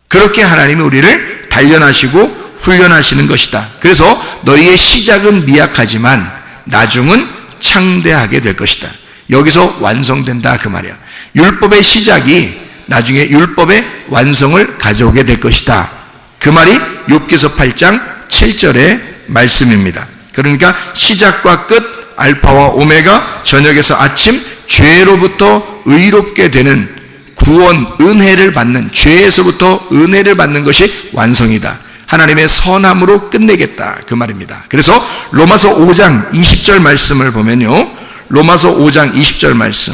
그렇게 하나님이 우리를 단련하시고 훈련하시는 것이다. 그래서 너희의 시작은 미약하지만 나중은 창대하게 될 것이다. 여기서 완성된다 그 말이야. 율법의 시작이 나중에 율법의 완성을 가져오게 될 것이다. 그 말이 욥기서 8장 7절의 말씀입니다. 그러니까 시작과 끝, 알파와 오메가, 저녁에서 아침, 죄로부터 의롭게 되는 구원, 은혜를 받는, 죄에서부터 은혜를 받는 것이 완성이다. 하나님의 선함으로 끝내겠다 그 말입니다. 그래서 로마서 5장 20절 말씀을 보면요, 로마서 5장 20절 말씀,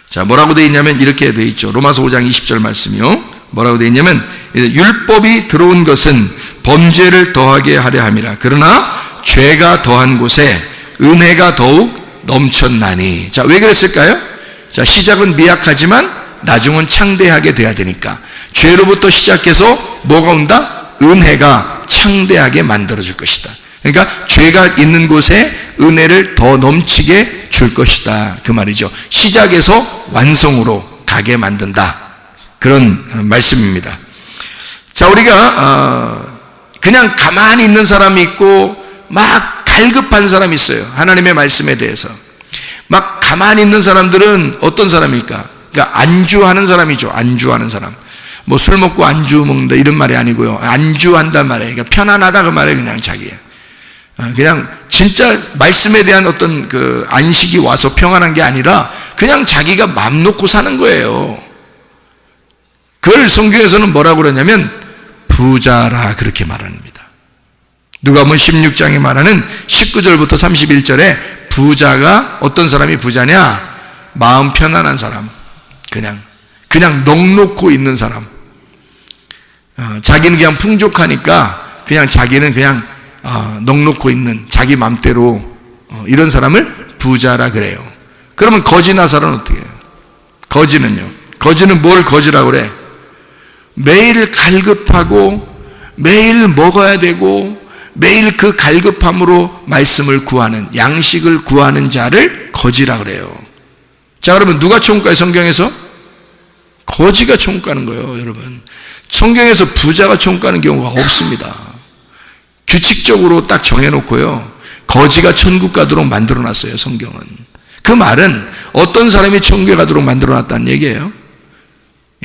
자, 뭐라고 되어 있냐면 이렇게 되어 있죠. 로마서 5장 20절 말씀이요, 뭐라고 되어 있냐면 율법이 들어온 것은 범죄를 더하게 하려 함이라. 그러나 죄가 더한 곳에 은혜가 더욱 넘쳤나니. 자, 왜 그랬을까요? 자, 시작은 미약하지만 나중은 창대하게 돼야 되니까. 죄로부터 시작해서 뭐가 온다? 은혜가 창대하게 만들어줄 것이다. 그러니까 죄가 있는 곳에 은혜를 더 넘치게 줄 것이다, 그 말이죠. 시작에서 완성으로 가게 만든다, 그런 말씀입니다. 자, 우리가 그냥 가만히 있는 사람이 있고 막 갈급한 사람이 있어요. 하나님의 말씀에 대해서 막 가만히 있는 사람들은 어떤 사람일까? 그러니까 안주하는 사람이죠. 안주하는 사람. 뭐 술 먹고 안주 먹는다 이런 말이 아니고요. 안주한단 말이에요. 그러니까 편안하다 그 말이에요. 그냥 자기. 그냥 진짜 말씀에 대한 어떤 그 안식이 와서 평안한 게 아니라 그냥 자기가 맘 놓고 사는 거예요. 그걸 성경에서는 뭐라고 그러냐면 부자라 그렇게 말합니다. 누가복음 16장에 말하는 19절부터 31절에 부자가 어떤 사람이 부자냐? 마음 편안한 사람. 그냥 넋놓고 있는 사람. 자기는 그냥 풍족하니까 그냥 자기는 그냥 넋놓고 있는 자기 맘대로 이런 사람을 부자라 그래요. 그러면 거지나 사람은 어떻게 해요? 거지는 뭘 거지라고 그래? 매일 갈급하고 매일 먹어야 되고 매일 그 갈급함으로 말씀을 구하는, 양식을 구하는 자를 거지라 그래요. 자, 그러면 누가 총가요? 성경에서? 거지가 총가는 거예요, 여러분. 성경에서 부자가 총가는 경우가 없습니다. 규칙적으로 딱 정해놓고요, 거지가 천국 가도록 만들어놨어요, 성경은. 그 말은 어떤 사람이 천국에 가도록 만들어놨다는 얘기예요.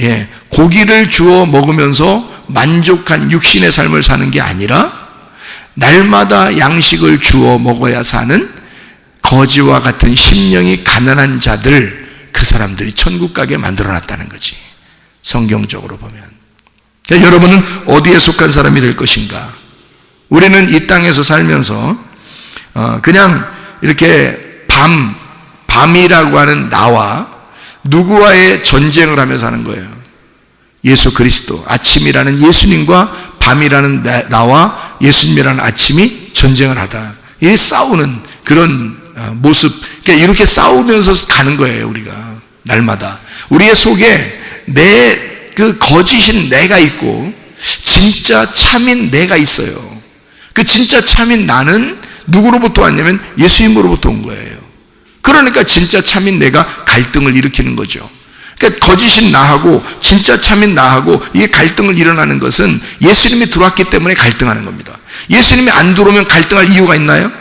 예, 고기를 주워 먹으면서 만족한 육신의 삶을 사는 게 아니라 날마다 양식을 주워 먹어야 사는 거지와 같은 심령이 가난한 자들, 그 사람들이 천국 가게 만들어놨다는 거지, 성경적으로 보면. 그러니까 여러분은 어디에 속한 사람이 될 것인가? 우리는 이 땅에서 살면서 그냥 이렇게 밤이라고 하는 나와 누구와의 전쟁을 하며 사는 거예요. 예수 그리스도, 아침이라는 예수님과 밤이라는 나와 예수님이라는 아침이 전쟁을 하다, 이 싸우는 그런 모습. 그러니까 이렇게 싸우면서 가는 거예요. 우리가 날마다 우리의 속에 그 거짓인 내가 있고 진짜 참인 내가 있어요. 그 진짜 참인 나는 누구로부터 왔냐면 예수님으로부터 온 거예요. 그러니까 진짜 참인 내가 갈등을 일으키는 거죠. 그러니까 거짓인 나하고 진짜 참인 나하고 이게 갈등을 일어나는 것은 예수님이 들어왔기 때문에 갈등하는 겁니다. 예수님이 안 들어오면 갈등할 이유가 있나요?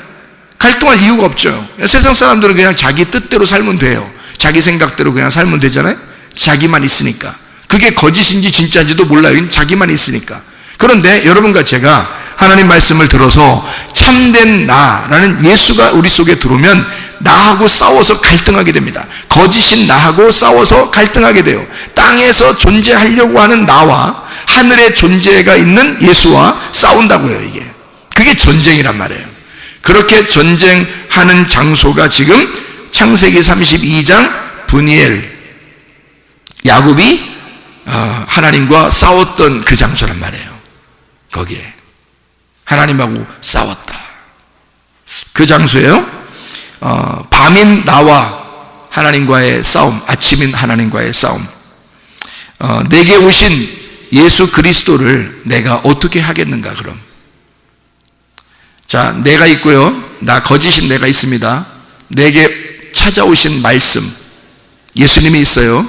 갈등할 이유가 없죠. 세상 사람들은 그냥 자기 뜻대로 살면 돼요. 자기 생각대로 그냥 살면 되잖아요. 자기만 있으니까. 그게 거짓인지 진짜인지도 몰라요. 자기만 있으니까. 그런데 여러분과 제가 하나님 말씀을 들어서 참된 나라는 예수가 우리 속에 들어오면 나하고 싸워서 갈등하게 됩니다. 거짓인 나하고 싸워서 갈등하게 돼요. 땅에서 존재하려고 하는 나와 하늘에 존재가 있는 예수와 싸운다고요. 이게 그게 전쟁이란 말이에요. 그렇게 전쟁하는 장소가 지금 창세기 32장 브니엘, 야곱이 하나님과 싸웠던 그 장소란 말이에요. 거기에 하나님하고 싸웠다. 그 장소에요, 밤인 나와 하나님과의 싸움, 아침인 하나님과의 싸움. 내게 오신 예수 그리스도를 내가 어떻게 하겠는가? 그럼 자, 내가 있고요, 나 거짓인 내가 있습니다. 내게 찾아오신 말씀, 예수님이 있어요.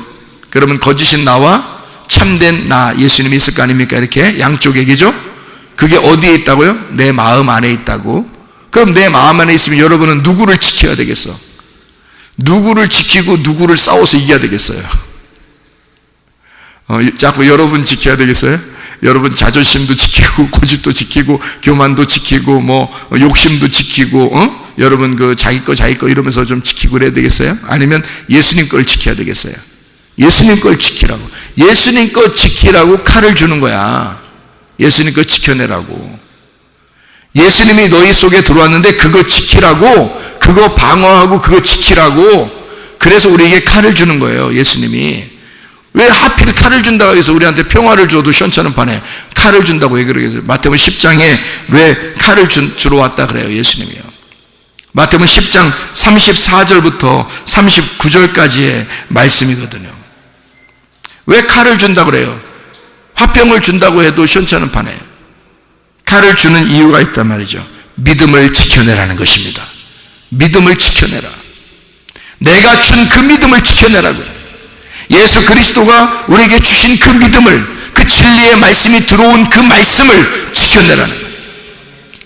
그러면 거짓인 나와 참된 나, 예수님이 있을 거 아닙니까? 이렇게 양쪽 얘기죠. 그게 어디에 있다고요? 내 마음 안에 있다고. 그럼 내 마음 안에 있으면 여러분은 누구를 지켜야 되겠어? 누구를 지키고 누구를 싸워서 이겨야 되겠어요? 자꾸 여러분 지켜야 되겠어요? 여러분 자존심도 지키고 고집도 지키고 교만도 지키고 뭐 욕심도 지키고 여러분 그 자기 거 이러면서 좀 지키고 그래야 되겠어요? 아니면 예수님 걸 지켜야 되겠어요? 예수님 걸 지키라고. 예수님 거 지키라고 칼을 주는 거야. 예수님 거 지켜내라고. 예수님이 너희 속에 들어왔는데 그거 지키라고, 그거 방어하고 그거 지키라고. 그래서 우리에게 칼을 주는 거예요. 예수님이 왜 하필 칼을 준다고 해서 우리한테 평화를 줘도 시원찮은 판에 칼을 준다고 왜 그러겠어요? 마태복음 10장에 왜 칼을 주러 왔다 그래요? 예수님이요. 마태복음 10장 34절부터 39절까지의 말씀이거든요. 왜 칼을 준다고 그래요? 화평을 준다고 해도 시원찮은 판에 칼을 주는 이유가 있단 말이죠. 믿음을 지켜내라는 것입니다. 믿음을 지켜내라. 내가 준 그 믿음을 지켜내라고요. 예수 그리스도가 우리에게 주신 그 믿음을, 그 진리의 말씀이 들어온 그 말씀을 지켜내라는 거예요.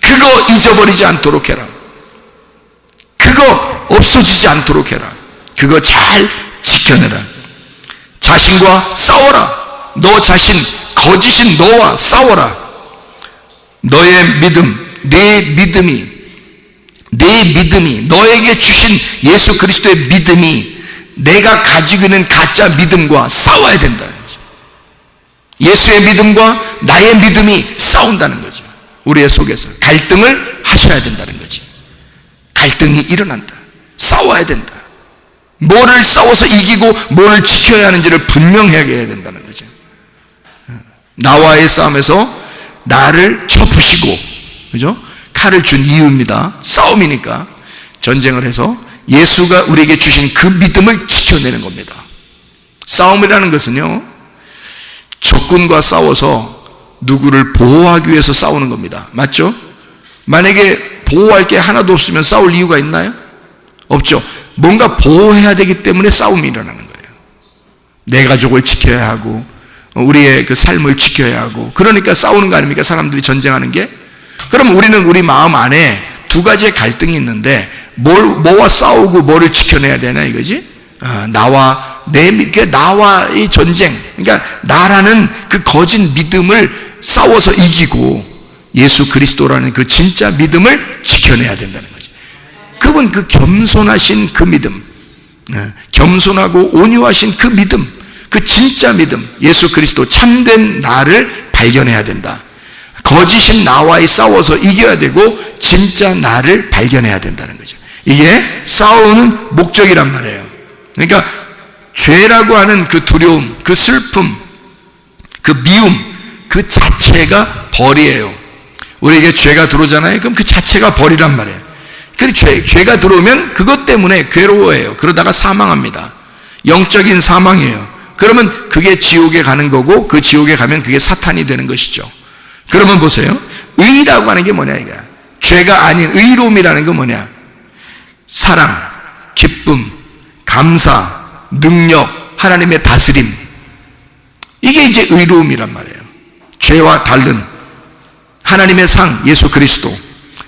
그거 잊어버리지 않도록 해라. 그거 없어지지 않도록 해라. 그거 잘 지켜내라. 자신과 싸워라. 너 자신, 거짓인 너와 싸워라. 너의 믿음, 내 믿음이 너에게 주신 예수 그리스도의 믿음이 내가 가지고 있는 가짜 믿음과 싸워야 된다는 거죠. 예수의 믿음과 나의 믿음이 싸운다는 거죠. 우리의 속에서 갈등을 하셔야 된다는 거지. 갈등이 일어난다. 싸워야 된다. 뭐를 싸워서 이기고 뭐를 지켜야 하는지를 분명하게 해야 된다는 거죠. 나와의 싸움에서 나를 쳐부시고, 그죠? 칼을 준 이유입니다. 싸움이니까 전쟁을 해서 예수가 우리에게 주신 그 믿음을 지켜내는 겁니다. 싸움이라는 것은요, 적군과 싸워서 누구를 보호하기 위해서 싸우는 겁니다. 맞죠? 만약에 보호할 게 하나도 없으면 싸울 이유가 있나요? 없죠. 뭔가 보호해야 되기 때문에 싸움이 일어나는 거예요. 내 가족을 지켜야 하고 우리의 그 삶을 지켜야 하고, 그러니까 싸우는 거 아닙니까? 사람들이 전쟁하는 게. 그럼 우리는 우리 마음 안에 두 가지의 갈등이 있는데 뭐와 싸우고 뭐를 지켜내야 되나 이거지? 나와의 전쟁, 그러니까 나라는 그 거짓 믿음을 싸워서 이기고 예수 그리스도라는 그 진짜 믿음을 지켜내야 된다는 거지. 그분 그 겸손하신 그 믿음, 겸손하고 온유하신 그 믿음, 그 진짜 믿음, 예수 그리스도 참된 나를 발견해야 된다. 거짓인 나와의 싸워서 이겨야 되고 진짜 나를 발견해야 된다는 거죠. 이게 싸우는 목적이란 말이에요. 그러니까 죄라고 하는 그 두려움, 그 슬픔, 그 미움, 그 자체가 벌이에요. 우리에게 죄가 들어오잖아요. 그럼 그 자체가 벌이란 말이에요. 죄가 들어오면 그것 때문에 괴로워해요. 그러다가 사망합니다. 영적인 사망이에요. 그러면 그게 지옥에 가는 거고, 그 지옥에 가면 그게 사탄이 되는 것이죠. 그러면 보세요. 의라고 하는 게 뭐냐 이거야. 죄가 아닌 의로움이라는 건 뭐냐? 사랑, 기쁨, 감사, 능력, 하나님의 다스림. 이게 이제 의로움이란 말이에요. 죄와 다른 하나님의 상, 예수 그리스도,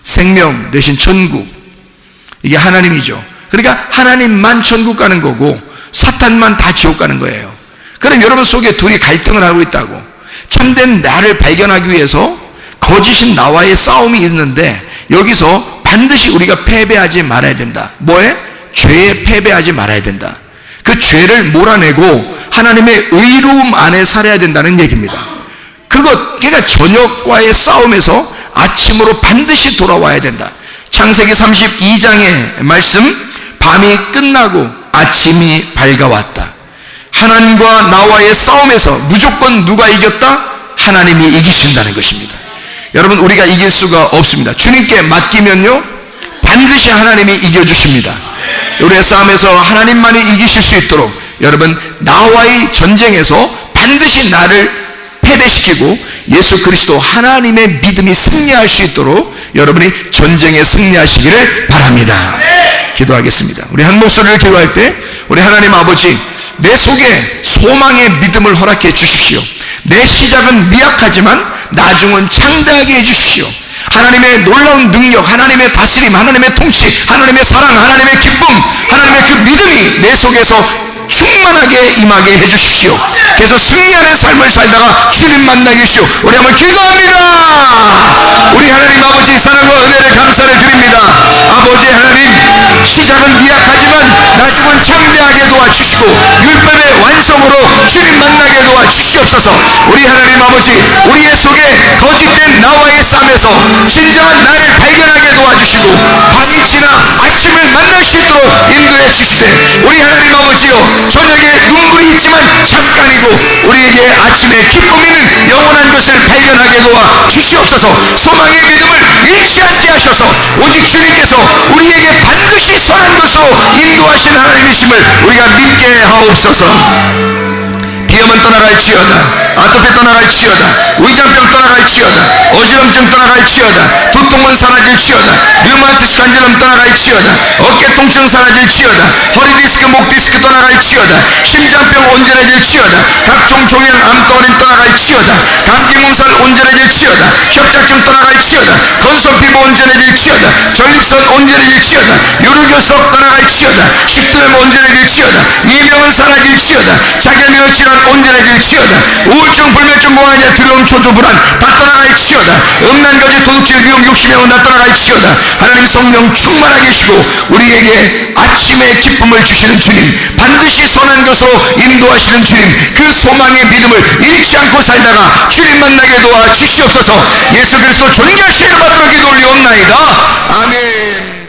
생명 대신 천국. 이게 하나님이죠. 그러니까 하나님만 천국 가는 거고 사탄만 다 지옥 가는 거예요. 그럼 여러분 속에 둘이 갈등을 하고 있다고. 참된 나를 발견하기 위해서 거짓인 나와의 싸움이 있는데 여기서 반드시 우리가 패배하지 말아야 된다. 뭐에? 죄에 패배하지 말아야 된다. 그 죄를 몰아내고 하나님의 의로움 안에 살아야 된다는 얘기입니다. 그러니까 저녁과의 싸움에서 아침으로 반드시 돌아와야 된다. 창세기 32장의 말씀, 밤이 끝나고 아침이 밝아왔다. 하나님과 나와의 싸움에서 무조건 누가 이겼다? 하나님이 이기신다는 것입니다. 여러분, 우리가 이길 수가 없습니다. 주님께 맡기면요 반드시 하나님이 이겨주십니다. 우리의 싸움에서 하나님만이 이기실 수 있도록 여러분, 나와의 전쟁에서 반드시 나를 패배시키고 예수 그리스도 하나님의 믿음이 승리할 수 있도록 여러분이 전쟁에 승리하시기를 바랍니다. 기도하겠습니다. 우리 한 목소리를 기도할 때 우리 하나님 아버지, 내 속에 소망의 믿음을 허락해 주십시오. 내 시작은 미약하지만 나중은 창대하게 해주십시오. 하나님의 놀라운 능력, 하나님의 다스림, 하나님의 통치, 하나님의 사랑, 하나님의 기쁨, 하나님의 그 믿음이 내 속에서 충만하게 임하게 해주십시오. 그래서 승리하는 삶을 살다가 주님 만나게 해주시오. 우리 한번 기도합니다. 우리 하나님 아버지, 사랑과 은혜를 감사를 드립니다. 아버지 하나님, 시작은 미약하지만 나중은 창대하게 도와주시고 율법의 완성으로 주님 만나게 도와주시고 주시옵소서. 우리 하나님 아버지, 우리의 속에 거짓된 나와의 삶에서 진정한 나를 발견하게 도와주시고 밤이 지나 아침을 만날 수 있도록 인도해 주시되, 우리 하나님 아버지여, 저녁에 눈물이 있지만 잠깐이고 우리에게 아침에 기쁨 있는 영원한 것을 발견하게 도와 주시옵소서. 소망의 믿음을 잃지 않게 하셔서 오직 주님께서 우리에게 반드시 선한 것으로 인도하신 하나님이심을 우리가 믿게 하옵소서. 비염은 떠나갈지어다, 아토피 떠나갈지어다, 위장병 떠나갈지어다, 어지럼증 떠나갈지어다, 두통은 사라질지어다, 류마티스 관절염 떠나갈지어다, 어깨 통증 사라질지어다, 허리 디스크, 목 디스크 떠나갈지어다, 심장병 온전해질지어다, 각종 종양 암덩어리 떠나갈지어다, 감기 몸살 온전해질지어다, 협착증 떠나갈지어다, 건성 피부 온전해질지어다, 전립선 온전해질지어다, 요르교석 떠나갈지어다, 식도염 온전해질지어다, 이명은 사라질지어다, 자결면허 질환 온전해질지어다, 우울증, 불면증, 공황장애, 두려움, 초조, 불안 다 떠나갈지어다, 음란거지, 도둑질, 미움, 욕심의 다 떠나갈지어다. 하나님 성령 충만하게 하시고 우리에게 아침의 기쁨을 주시는 주님, 반드시 선한 것으로 인도하시는 주님, 그 소망의 믿음을 잃지 않고 살다가 주님 만나게 도와 주시옵소서. 예수 그리스도 존귀하신 이름 받들어 기도 올리옵나이다. 아멘.